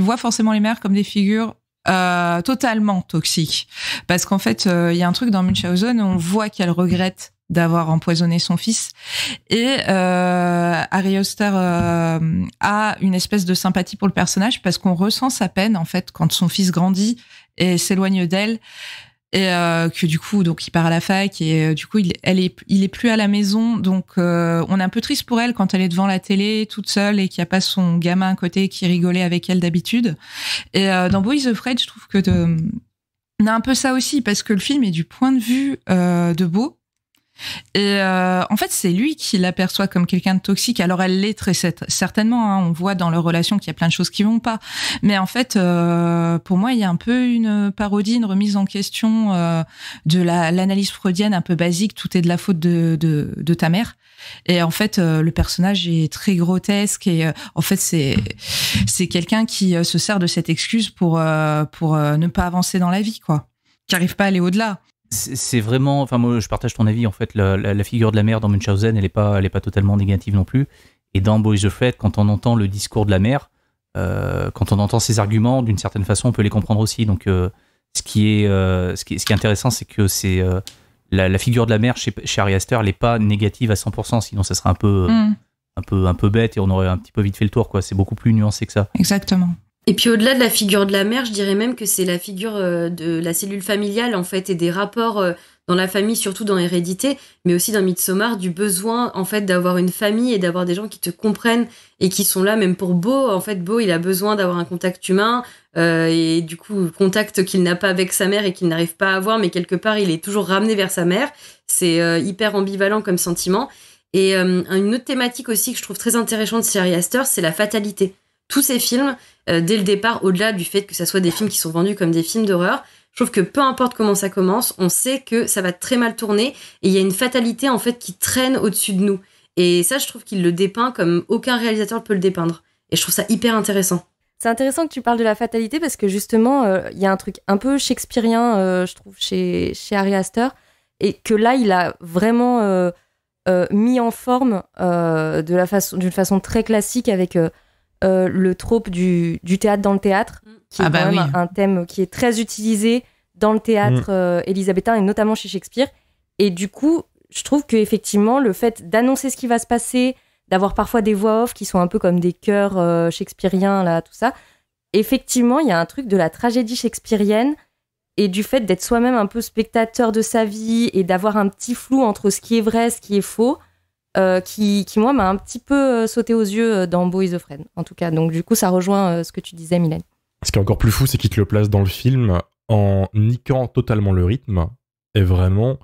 voit forcément les mères comme des figures totalement toxiques. Parce qu'en fait, il y a un truc dans Munchausen où on voit qu'elle regrette d'avoir empoisonné son fils. Et Ari Aster a une espèce de sympathie pour le personnage parce qu'on ressent sa peine, en fait, quand son fils grandit et s'éloigne d'elle. Et que du coup, donc il part à la fac, et du coup il est plus à la maison, donc on est un peu triste pour elle quand elle est devant la télé toute seule et qu'il n'y a pas son gamin à côté qui rigolait avec elle d'habitude. Et dans Boys Afraid, je trouve que on a un peu ça aussi, parce que le film est du point de vue de Beau, Et en fait, c'est lui qui l'aperçoit comme quelqu'un de toxique. Alors, elle l'est très certainement. Hein. On voit dans leur relation qu'il y a plein de choses qui vont pas. Mais en fait, pour moi, il y a un peu une parodie, une remise en question de l'analyse freudienne un peu basique. Tout est de la faute de ta mère. Et en fait, le personnage est très grotesque. Et en fait, c'est quelqu'un qui se sert de cette excuse pour ne pas avancer dans la vie, quoi. Qui arrive pas à aller au-delà. C'est vraiment, enfin moi je partage ton avis en fait, la figure de la mère dans Munchausen elle est pas totalement négative non plus, et dans Boys Afraid quand on entend le discours de la mère, quand on entend ses arguments d'une certaine façon on peut les comprendre aussi, donc ce qui est intéressant c'est que c'est la figure de la mère chez Ari Aster elle est pas négative à 100%, sinon ça serait un peu bête et on aurait un petit peu vite fait le tour quoi, c'est beaucoup plus nuancé que ça. Exactement. Et puis au-delà de la figure de la mère, je dirais même que c'est la figure de la cellule familiale en fait et des rapports dans la famille, surtout dans Hérédité, mais aussi dans Midsommar, du besoin en fait d'avoir une famille et d'avoir des gens qui te comprennent et qui sont là. Même pour Beau, en fait, Beau il a besoin d'avoir un contact humain et du coup contact qu'il n'a pas avec sa mère et qu'il n'arrive pas à avoir, mais quelque part il est toujours ramené vers sa mère. C'est hyper ambivalent comme sentiment. Et une autre thématique aussi que je trouve très intéressante chez Ari Aster, c'est la fatalité. Tous ces films, dès le départ, au-delà du fait que ça soit des films qui sont vendus comme des films d'horreur, je trouve que peu importe comment ça commence, on sait que ça va très mal tourner et il y a une fatalité en fait qui traîne au-dessus de nous. Et ça, je trouve qu'il le dépeint comme aucun réalisateur peut le dépeindre. Et je trouve ça hyper intéressant. C'est intéressant que tu parles de la fatalité parce que justement, il y a un truc un peu shakespearien, je trouve, chez Ari Aster, et que là, il a vraiment mis en forme d'une façon très classique avec le trope du théâtre dans le théâtre, qui est quand même un thème qui est très utilisé dans le théâtre élisabétain et notamment chez Shakespeare. Et du coup, je trouve qu'effectivement, le fait d'annoncer ce qui va se passer, d'avoir parfois des voix off qui sont un peu comme des chœurs shakespeariens, là, tout ça, effectivement, il y a un truc de la tragédie shakespearienne et du fait d'être soi-même un peu spectateur de sa vie et d'avoir un petit flou entre ce qui est vrai, ce qui est faux, qui moi, m'a un petit peu sauté aux yeux dans Beau is Afraid, en tout cas. Donc, du coup, ça rejoint ce que tu disais, Mylène. Ce qui est encore plus fou, c'est qu'il te le place dans le film en niquant totalement le rythme, et vraiment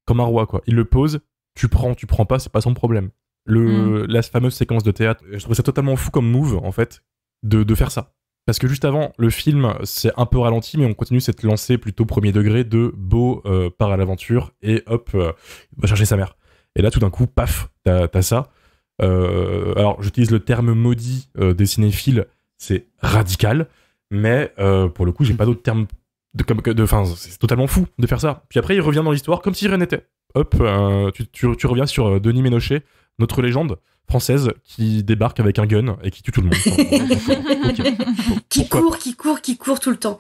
comme un roi, quoi. Il le pose, tu prends pas, c'est pas son problème. La fameuse séquence de théâtre, je trouve ça totalement fou comme move, en fait, de faire ça. Parce que juste avant, le film, c'est un peu ralenti, mais on continue cette lancée plutôt premier degré de Beau part à l'aventure, et hop, va chercher sa mère. Et là, tout d'un coup, paf, t'as ça. Alors, j'utilise le terme maudit des cinéphiles, c'est radical, mais pour le coup, j'ai pas d'autre terme enfin, c'est totalement fou de faire ça. Puis après, il revient dans l'histoire comme si rien n'était. Hop, tu reviens sur Denis Ménochet, notre légende française qui débarque avec un gun et qui tue tout le monde. Qui court tout le temps.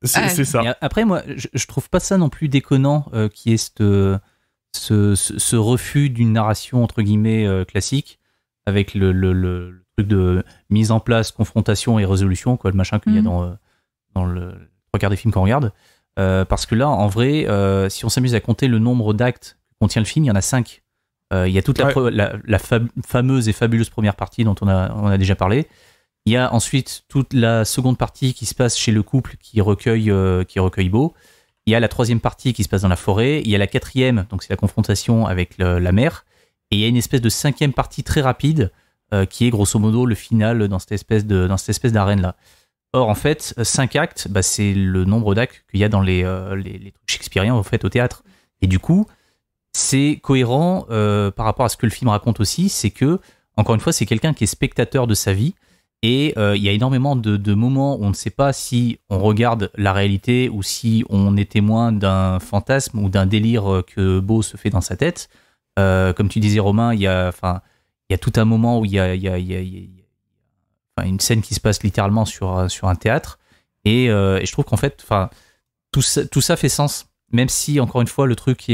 C'est ça. Et après, moi, je trouve pas ça non plus déconnant qui est ce refus d'une narration entre guillemets classique avec le truc de mise en place, confrontation et résolution, quoi, le machin qu'il y a dans le trois quarts des films qu'on regarde. Parce que là, en vrai, si on s'amuse à compter le nombre d'actes que contient le film, il y en a 5. Il y a toute la fameuse et fabuleuse première partie dont on a déjà parlé. Il y a ensuite toute la seconde partie qui se passe chez le couple qui recueille Beau. Il y a la troisième partie qui se passe dans la forêt. Il y a la quatrième, donc c'est la confrontation avec la mère. Et il y a une espèce de cinquième partie très rapide qui est grosso modo le final dans cette espèce d'arène-là. Or, en fait, 5 actes, bah, c'est le nombre d'actes qu'il y a dans les trucs shakespeariens en fait, au théâtre. Et du coup, c'est cohérent par rapport à ce que le film raconte aussi, c'est que, encore une fois, c'est quelqu'un qui est spectateur de sa vie. Et il y a énormément de moments où on ne sait pas si on regarde la réalité ou si on est témoin d'un fantasme ou d'un délire que Beau se fait dans sa tête. Comme tu disais, Romain, il y a tout un moment où il y a une scène qui se passe littéralement sur un théâtre. Et je trouve qu'en fait, tout ça fait sens. Même si, encore une fois, le truc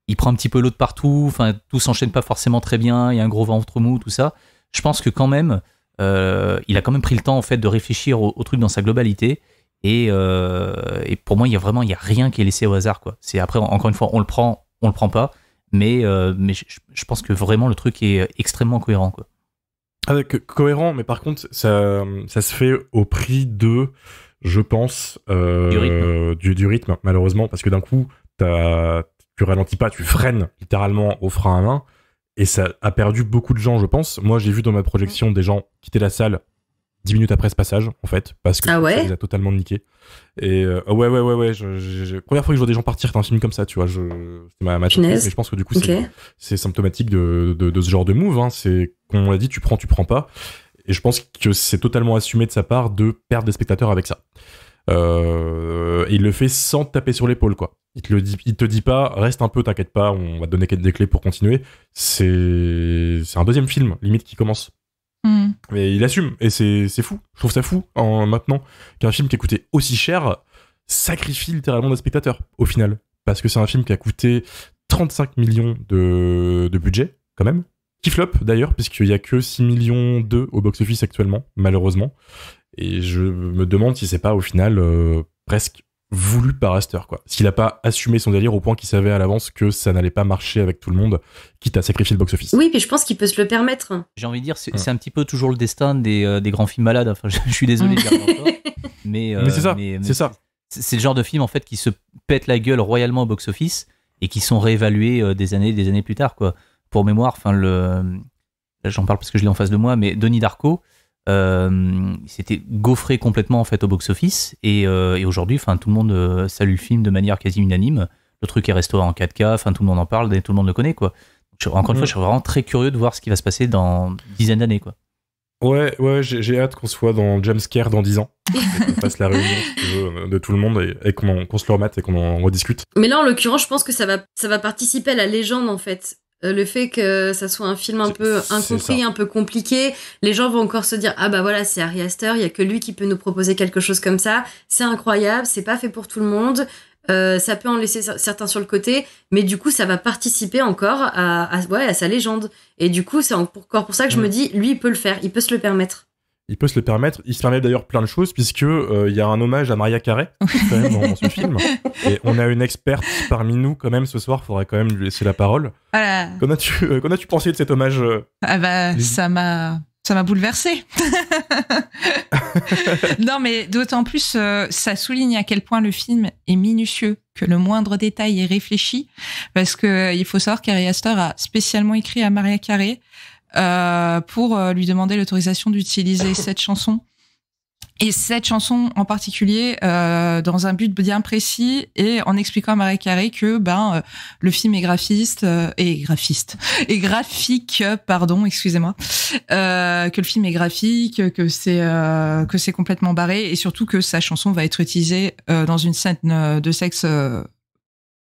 il prend un petit peu l'eau de partout, tout s'enchaîne pas forcément très bien, il y a un gros ventre mou, tout ça. Je pense que quand même, il a quand même pris le temps en fait de réfléchir au truc dans sa globalité et pour moi il y a rien qui est laissé au hasard, quoi. C'est après encore une fois on le prend pas, mais je pense que vraiment le truc est extrêmement cohérent, quoi. Cohérent, mais par contre ça se fait au prix de, je pense, du rythme malheureusement, parce que d'un coup tu tu ralentis pas, tu freines littéralement au frein à main. Et ça a perdu beaucoup de gens, je pense. Moi, j'ai vu dans ma projection des gens quitter la salle 10 minutes après ce passage, en fait, parce que ça les a totalement niqués. Et ouais. Première fois que je vois des gens partir d'un film comme ça, tu vois, c'était ma surprise, mais je pense que du coup, c'est symptomatique de ce genre de move. Hein. C'est, comme on l'a dit, tu prends pas. Et je pense que c'est totalement assumé de sa part de perdre des spectateurs avec ça. Et il le fait sans te taper sur l'épaule, quoi. Il te dit pas, reste un peu, t'inquiète pas, on va te donner des clés pour continuer. C'est un deuxième film, limite, qui commence. Mais il assume, et c'est fou. Je trouve ça fou, maintenant, qu'un film qui a coûté aussi cher sacrifie littéralement des spectateurs, au final. Parce que c'est un film qui a coûté 35 millions de budget, quand même. Qui flop, d'ailleurs, puisqu'il y a que 6 millions 2 au box-office actuellement, malheureusement. Et je me demande si c'est pas, au final, presque voulu par Aster, quoi. S'il a pas assumé son délire au point qu'il savait à l'avance que ça n'allait pas marcher avec tout le monde, quitte à sacrifier le box-office. Oui, mais je pense qu'il peut se le permettre. J'ai envie de dire, c'est un petit peu toujours le destin des grands films malades. Enfin, je suis désolé de dire encore. Mais c'est ça. C'est le genre de film, en fait, qui se pète la gueule royalement au box-office et qui sont réévalués des années plus tard, quoi. Pour mémoire, enfin, là, j'en parle parce que je l'ai en face de moi, mais Donnie Darko, c'était gaufré complètement en fait au box-office et aujourd'hui, enfin, tout le monde salue le film de manière quasi unanime. Le truc est restauré en 4K, enfin, tout le monde en parle et tout le monde le connaît, quoi. Encore une fois, je suis vraiment très curieux de voir ce qui va se passer dans une dizaine d'années, quoi. Ouais, j'ai hâte qu'on soit dans Jumpscare dans 10 ans. Et qu'on fasse la réunion, si tu veux, de tout le monde et qu'on se le remette et qu'on en rediscute. Mais là, en l'occurrence, je pense que ça va participer à la légende, en fait. Le fait que ça soit un film un peu incompris, un peu compliqué, les gens vont encore se dire, ah bah voilà, c'est Ari Aster, il y a que lui qui peut nous proposer quelque chose comme ça, c'est incroyable, c'est pas fait pour tout le monde, ça peut en laisser certains sur le côté, mais du coup ça va participer encore à sa légende. Et du coup c'est encore pour ça que je me dis, lui il peut le faire, il peut se le permettre. Il peut se le permettre. Il se permet d'ailleurs plein de choses, puisque y a un hommage à Mariah Carey quand même, dans ce film. Et on a une experte parmi nous quand même ce soir. Faudrait quand même lui laisser la parole. Voilà. Qu'en as-tu pensé de cet hommage Ah bah ça m'a bouleversée. Non mais d'autant plus, ça souligne à quel point le film est minutieux, que le moindre détail est réfléchi, parce que il faut savoir qu'Ari Aster a spécialement écrit à Mariah Carey pour lui demander l'autorisation d'utiliser cette chanson. Et cette chanson en particulier, dans un but bien précis, et en expliquant à Mariah Carey que le film est graphique, pardon, excusez-moi, que le film est graphique, que c'est complètement barré, et surtout que sa chanson va être utilisée dans une scène de sexe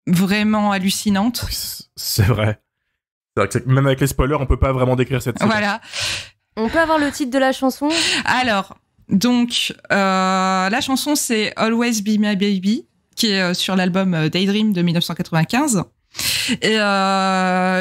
vraiment hallucinante. C'est vrai. Même avec les spoilers, on peut pas vraiment décrire cette séquence. Voilà. On peut avoir le titre de la chanson ? Alors, donc, la chanson, c'est Always Be My Baby, qui est sur l'album Daydream de 1995. Et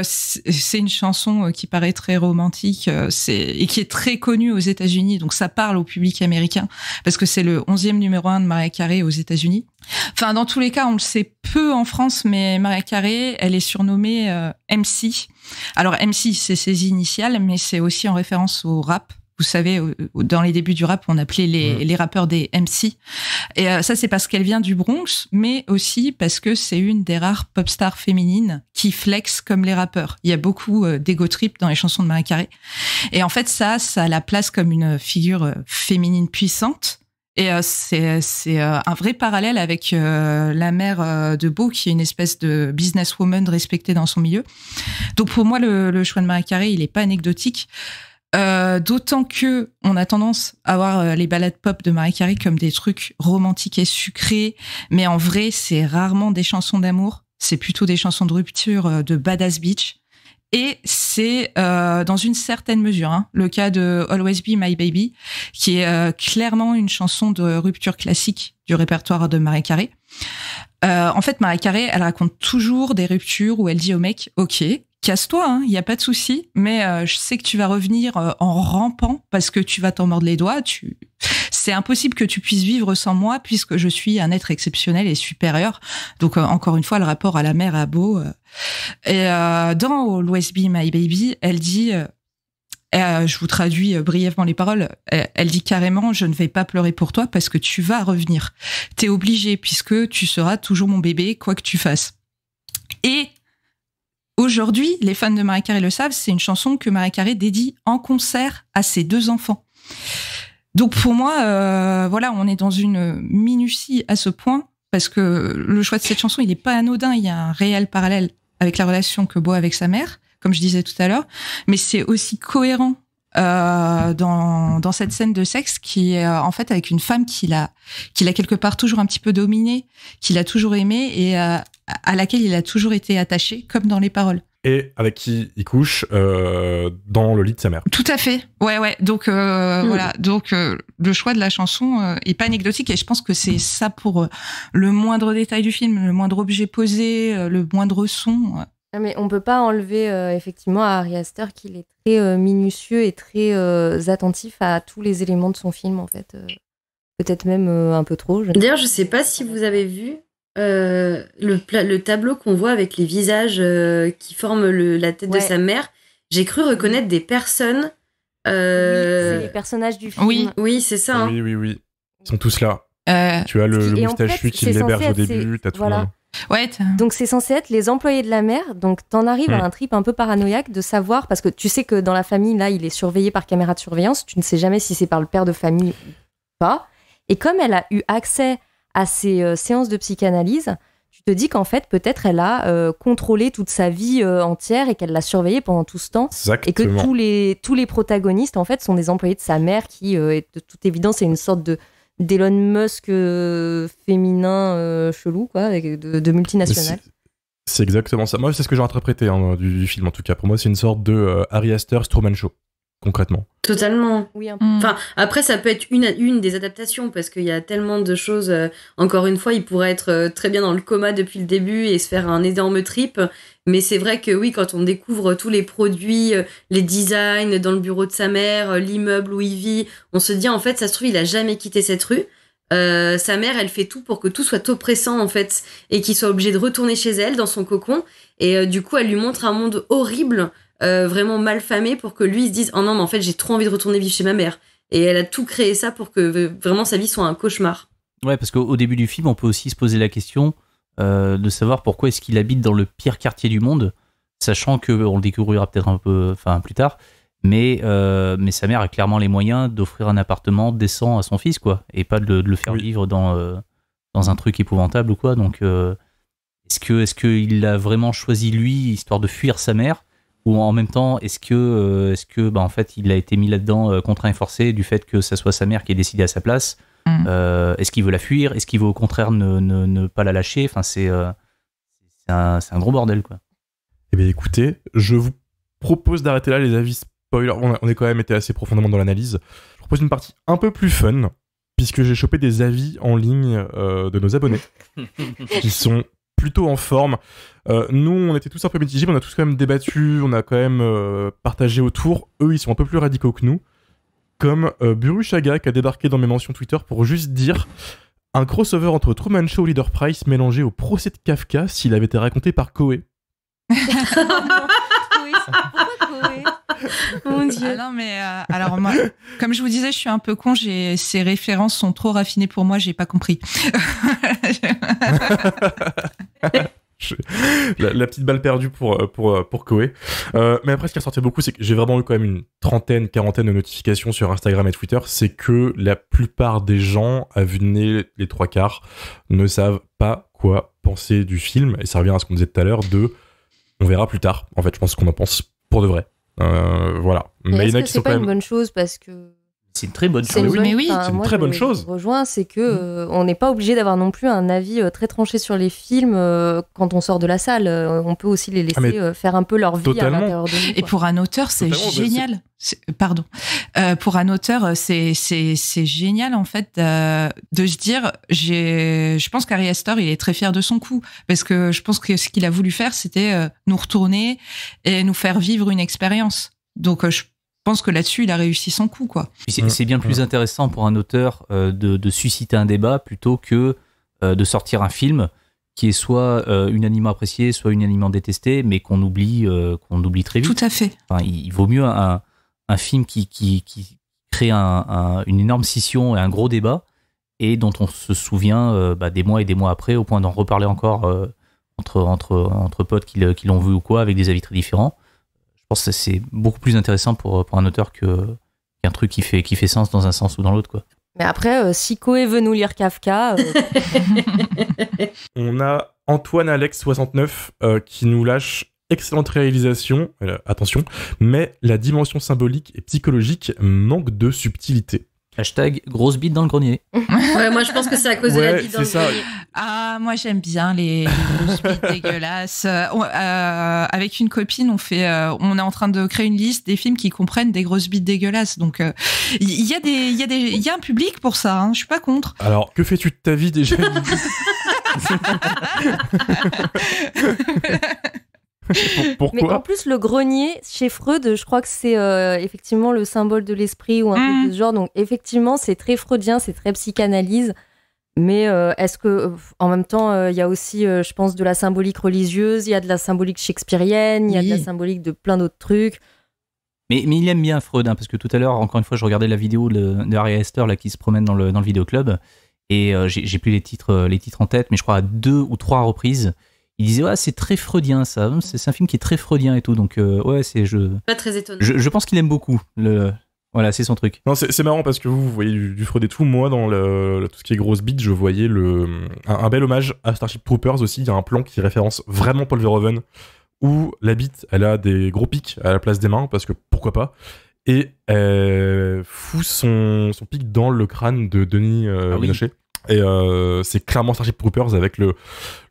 c'est une chanson qui paraît très romantique, et qui est très connue aux États-Unis, donc ça parle au public américain, parce que c'est le 11e numéro 1 de Mariah Carey aux États-Unis. Enfin, dans tous les cas, on le sait peu en France, mais Mariah Carey, elle est surnommée MC. Alors MC, c'est ses initiales, mais c'est aussi en référence au rap. Vous savez, dans les débuts du rap, on appelait les rappeurs des MC. Et ça, c'est parce qu'elle vient du Bronx, mais aussi parce que c'est une des rares pop stars féminines qui flex comme les rappeurs. Il y a beaucoup d'ego trip dans les chansons de Mariah Carey. Et en fait, ça la place comme une figure féminine puissante. Et c'est un vrai parallèle avec la mère de Beau, qui est une espèce de businesswoman respectée dans son milieu. Donc pour moi, le choix de Mariah Carey, il est pas anecdotique. D'autant que on a tendance à voir les ballades pop de Mariah Carey comme des trucs romantiques et sucrés, mais en vrai, c'est rarement des chansons d'amour. C'est plutôt des chansons de rupture, de badass bitch. Et c'est dans une certaine mesure le cas de Always Be My Baby, qui est clairement une chanson de rupture classique du répertoire de Mariah Carey. En fait, Mariah Carey, elle raconte toujours des ruptures où elle dit au mec, ok, casse-toi, il y a pas de souci, mais je sais que tu vas revenir en rampant parce que tu vas t'en mordre les doigts. C'est impossible que tu puisses vivre sans moi puisque je suis un être exceptionnel et supérieur. Donc encore une fois, le rapport à la mère à Beau. Et dans Always Be My Baby, elle dit, je vous traduis brièvement les paroles, elle dit carrément, je ne vais pas pleurer pour toi parce que tu vas revenir. T'es obligé puisque tu seras toujours mon bébé, quoi que tu fasses. Et aujourd'hui, les fans de Mariah Carey le savent, c'est une chanson que Mariah Carey dédie en concert à ses 2 enfants. Donc pour moi, voilà, on est dans une minutie à ce point, parce que le choix de cette chanson, il n'est pas anodin, il y a un réel parallèle avec la relation que Bo a avec sa mère, comme je disais tout à l'heure, mais c'est aussi cohérent dans cette scène de sexe qui est en fait avec une femme qu'il a quelque part toujours un petit peu dominée, qu'il a toujours aimée et à laquelle il a toujours été attaché, comme dans les paroles. Et avec qui il couche dans le lit de sa mère. Tout à fait. Ouais. Donc voilà. Donc le choix de la chanson est pas anecdotique et je pense que c'est ça pour le moindre détail du film, le moindre objet posé, le moindre son. Mais on peut pas enlever effectivement à Ari Aster qu'il est très minutieux et très attentif à tous les éléments de son film en fait. Peut-être même un peu trop. D'ailleurs, je sais pas si vous avez vu le tableau qu'on voit avec les visages qui forment la tête de sa mère. J'ai cru reconnaître des personnes. Oui, c'est les personnages du film. Oui, c'est ça. Hein. Oui. Ils sont tous là. Tu as le moustachu qui l'héberge au début, t'as tout le monde. Ouais, donc c'est censé être les employés de la mère, donc t'en arrives à un trip un peu paranoïaque de savoir, parce que tu sais que dans la famille, là, il est surveillé par caméra de surveillance, tu ne sais jamais si c'est par le père de famille ou pas, et comme elle a eu accès à ces séances de psychanalyse, tu te dis qu'en fait, peut-être elle a contrôlé toute sa vie entière et qu'elle l'a surveillée pendant tout ce temps. Exactement. Et que tous les protagonistes, en fait, sont des employés de sa mère qui, de toute évidence, est une sorte d'Elon Musk féminin chelou, quoi, avec de multinationales. C'est exactement ça. Moi, c'est ce que j'ai interprété du film, en tout cas. Pour moi, c'est une sorte de Ari Aster Truman Show, concrètement. Totalement. Oui, un peu. Enfin, après, ça peut être une des adaptations, parce qu'il y a tellement de choses. Encore une fois, il pourrait être très bien dans le coma depuis le début et se faire un énorme trip. Mais c'est vrai que oui, quand on découvre tous les produits, les designs dans le bureau de sa mère, l'immeuble où il vit, on se dit, en fait, ça se trouve, il a jamais quitté cette rue. Sa mère, elle fait tout pour que tout soit oppressant, en fait, et qu'il soit obligé de retourner chez elle, dans son cocon. Et du coup, elle lui montre un monde horrible, vraiment mal famé, pour que lui, il se dise, oh non, mais en fait, j'ai trop envie de retourner vivre chez ma mère. Et elle a tout créé ça pour que vraiment sa vie soit un cauchemar. Ouais, parce qu'au début du film, on peut aussi se poser la question de savoir pourquoi est-ce qu'il habite dans le pire quartier du monde, sachant qu'on le découvrira peut-être un peu plus tard, mais sa mère a clairement les moyens d'offrir un appartement décent à son fils, quoi, et pas de le faire vivre dans un truc épouvantable ou quoi. Donc est-ce qu'il a vraiment choisi lui histoire de fuir sa mère, ou en même temps est-ce que en fait il a été mis là-dedans contraint et forcé du fait que ça soit sa mère qui ait décidé à sa place? Est-ce qu'il veut la fuir? Est-ce qu'il veut au contraire ne pas la lâcher? Enfin, c'est un gros bordel, quoi. Eh bien, écoutez, je vous propose d'arrêter là les avis spoilers. On a quand même été assez profondément dans l'analyse. Je propose une partie un peu plus fun, puisque j'ai chopé des avis en ligne de nos abonnés, qui sont plutôt en forme. Nous, on était tous un peu mitigés, mais on a tous quand même débattu, on a quand même partagé autour. Eux, ils sont un peu plus radicaux que nous. Comme Buru Chaga qui a débarqué dans mes mentions Twitter pour juste dire un crossover entre Truman Show et Leader Price mélangé au procès de Kafka s'il avait été raconté par Koé. Pourquoi Koé? Mon Dieu. Ah non, mais alors moi, comme je vous disais, je suis un peu con. Ces références sont trop raffinées pour moi. J'ai pas compris. La petite balle perdue pour Koé. Mais après, ce qui est ressorti beaucoup, c'est que j'ai vraiment eu quand même une quarantaine de notifications sur Instagram et Twitter. C'est que la plupart des gens, à vue de nez, les 3/4, ne savent pas quoi penser du film. Et ça revient à ce qu'on disait tout à l'heure on verra plus tard. En fait, je pense qu'on en pense pour de vrai. Voilà. Mais est-ce que c'est pas une bonne chose, parce que c'est une très bonne chose. Mais oui, c'est une très bonne chose. Je rejoins, c'est que on n'est pas obligé d'avoir non plus un avis très tranché sur les films quand on sort de la salle. On peut aussi les laisser faire un peu leur vie totalement. À l'intérieur de nous. Et pour un auteur, c'est génial. Pardon. Pour un auteur, c'est génial en fait de se dire. Je pense qu'Ari Aster, il est très fier de son coup, parce que je pense que ce qu'il a voulu faire, c'était nous retourner et nous faire vivre une expérience. Donc je pense que là-dessus, il a réussi son coup, quoi. C'est bien plus intéressant pour un auteur de susciter un débat plutôt que de sortir un film qui est soit unanimement apprécié, soit unanimement détesté, mais qu'on oublie très vite. Tout à fait. Enfin, il vaut mieux un film qui crée une énorme scission et un gros débat, et dont on se souvient des mois et des mois après, au point d'en reparler encore entre potes qui l'ont vu ou quoi, avec des avis très différents. Je pense que c'est beaucoup plus intéressant pour un auteur qu'un truc qui fait sens dans un sens ou dans l'autre, quoi. Mais après, si Koé veut nous lire Kafka... On a Antoine Alex 69 qui nous lâche excellente réalisation, attention, mais la dimension symbolique et psychologique manque de subtilité. Hashtag grosse bite dans le grenier. Ouais, moi je pense que c'est à cause de la bite dans le grenier. Ah, moi j'aime bien les grosses bites dégueulasses. Avec une copine, on est en train de créer une liste des films qui comprennent des grosses bites dégueulasses. Donc il y a un public pour ça. Hein, je suis pas contre. Alors, que fais-tu de ta vie déjà? Pourquoi? Mais en plus, le grenier, chez Freud, je crois que c'est effectivement le symbole de l'esprit ou un truc de ce genre. Donc, effectivement, c'est très freudien, c'est très psychanalyse. Mais est-ce que, en même temps, il y a aussi, je pense, de la symbolique religieuse, il y a de la symbolique shakespearienne, il y a de la symbolique de plein d'autres trucs. Mais il aime bien Freud, hein, parce que tout à l'heure, encore une fois, je regardais la vidéo de Harry Astor là, qui se promène dans le vidéoclub. Et j'ai plus les titres en tête, mais je crois à 2 ou 3 reprises. Il disait ouais, c'est très freudien ça, c'est un film qui est très freudien et tout, donc ouais, pas très étonnant. Je pense qu'il aime beaucoup voilà, c'est son truc. Non, c'est marrant parce que vous voyez du Freud et tout. Moi, dans tout ce qui est grosse bite, je voyais un bel hommage à Starship Troopers aussi. Il y a un plan qui référence vraiment Paul Verhoeven où la bite, elle a des gros pics à la place des mains parce que pourquoi pas. Et elle fout son pic dans le crâne de Denis Ménochet. Et c'est clairement Starship Troopers avec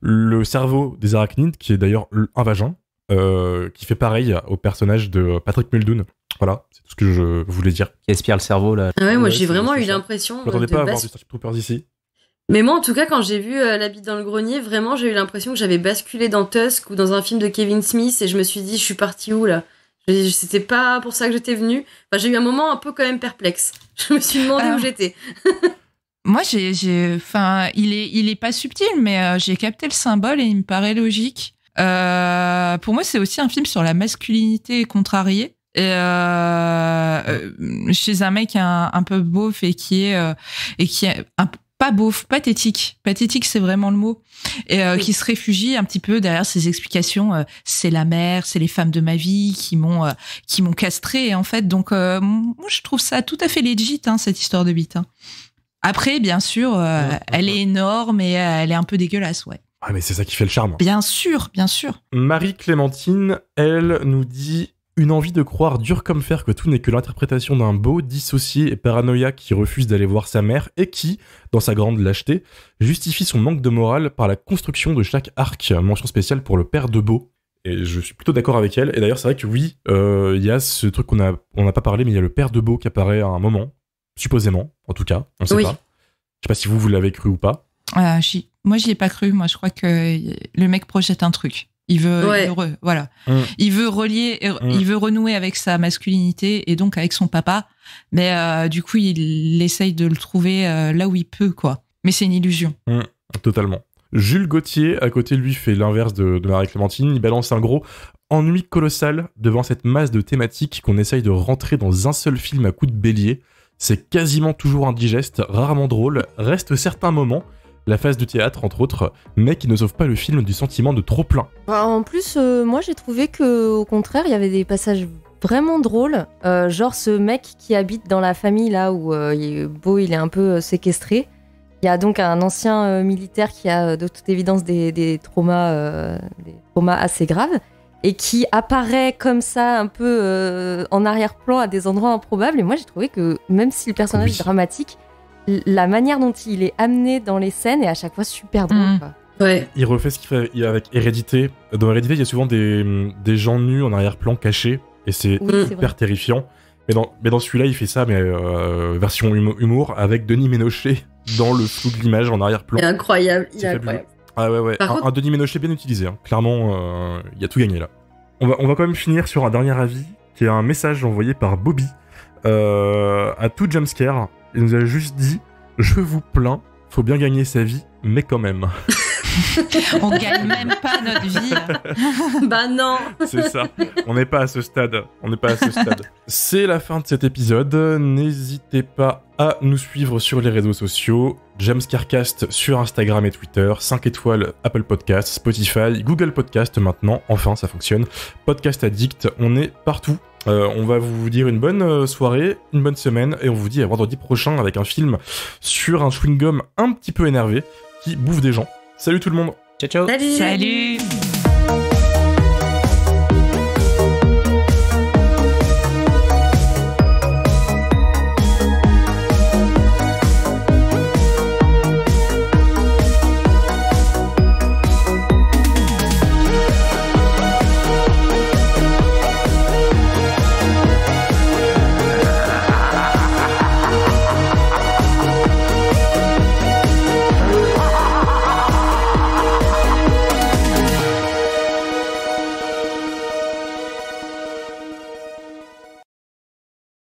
le cerveau des arachnides, qui est d'ailleurs un vagin, qui fait pareil au personnage de Patrick Muldoon. Voilà, c'est tout ce que je voulais dire. Qui aspire le cerveau, là. Ah ouais, moi j'ai vraiment eu l'impression. Je m'attendais pas à voir du Starship Troopers ici. Mais moi, en tout cas, quand j'ai vu La bite dans le grenier, vraiment, j'ai eu l'impression que j'avais basculé dans Tusk ou dans un film de Kevin Smith et je me suis dit, je suis partie où là? C'était pas pour ça que j'étais venue. Enfin, j'ai eu un moment un peu quand même perplexe. Je me suis demandé où j'étais. Moi, enfin, il est pas subtil, mais j'ai capté le symbole et il me paraît logique. Pour moi, c'est aussi un film sur la masculinité contrariée. Et chez un mec un peu beauf et qui est pas beauf, pathétique. Pathétique, c'est vraiment le mot. Et qui se réfugie un petit peu derrière ses explications. C'est la mère, c'est les femmes de ma vie qui m'ont castré. En fait, donc moi, je trouve ça tout à fait legit, hein, cette histoire de bite. Hein. Après, bien sûr, elle est énorme et elle est un peu dégueulasse, ouais. Ah, mais c'est ça qui fait le charme. Bien sûr, bien sûr. Marie-Clémentine, elle nous dit une envie de croire dur comme fer que tout n'est que l'interprétation d'un beau, dissocié et paranoïaque qui refuse d'aller voir sa mère et qui, dans sa grande lâcheté, justifie son manque de morale par la construction de chaque arc. Mention spéciale pour le père de Beau. Et je suis plutôt d'accord avec elle. Et d'ailleurs, c'est vrai que oui, il y a ce truc on n'a pas parlé, mais il y a le père de Beau qui apparaît à un moment. Supposément, en tout cas, on sait pas. Je sais pas si vous l'avez cru ou pas. Moi, j'y ai pas cru. Moi, je crois que le mec projette un truc. Il veut, voilà. Il veut relier, il veut renouer avec sa masculinité et donc avec son papa. Mais du coup, il essaye de le trouver là où il peut, quoi. Mais c'est une illusion. Totalement. Jules Gauthier, à côté de lui, fait l'inverse de Marie-Clémentine. Il balance un gros ennui colossal devant cette masse de thématiques qu'on essaye de rentrer dans un seul film à coups de bélier. C'est quasiment toujours indigeste, rarement drôle, reste certains moments, la phase de théâtre entre autres, mais qui ne sauve pas le film du sentiment de trop plein. En plus, moi j'ai trouvé que au contraire, il y avait des passages vraiment drôles, genre ce mec qui habite dans la famille là où Beau il est un peu séquestré. Il y a donc un ancien militaire qui a de toute évidence des traumas assez graves. Et qui apparaît comme ça, un peu en arrière-plan à des endroits improbables. Et moi, j'ai trouvé que, même si le personnage est dramatique, la manière dont il est amené dans les scènes est à chaque fois super drôle. Quoi. Ouais. Il refait ce qu'il fait avec Hérédité. Dans Hérédité, il y a souvent des gens nus en arrière-plan cachés. Et c'est hyper terrifiant. Mais dans celui-là, il fait ça, mais version humour, avec Denis Ménochet dans le flou de l'image en arrière-plan. Il est incroyable. Il est incroyable. Ah ouais. Un Denis Ménochet bien utilisé. Hein. Clairement, il y a tout gagné là. On va quand même finir sur un dernier avis, qui est un message envoyé par Bobby à tout jumpscare. Il nous a juste dit « Je vous plains, faut bien gagner sa vie, mais quand même. » On gagne même pas notre vie. Bah non. C'est ça. On n'est pas à ce stade. C'est la fin de cet épisode. N'hésitez pas à nous suivre sur les réseaux sociaux. Jamscarecast sur Instagram et Twitter. 5 étoiles Apple Podcast, Spotify, Google Podcast maintenant. Enfin, ça fonctionne. Podcast Addict, on est partout. On va vous dire une bonne soirée, une bonne semaine, et on vous dit à vendredi prochain avec un film sur un chewing-gum un petit peu énervé qui bouffe des gens. Salut tout le monde. Ciao, ciao. Salut. Salut.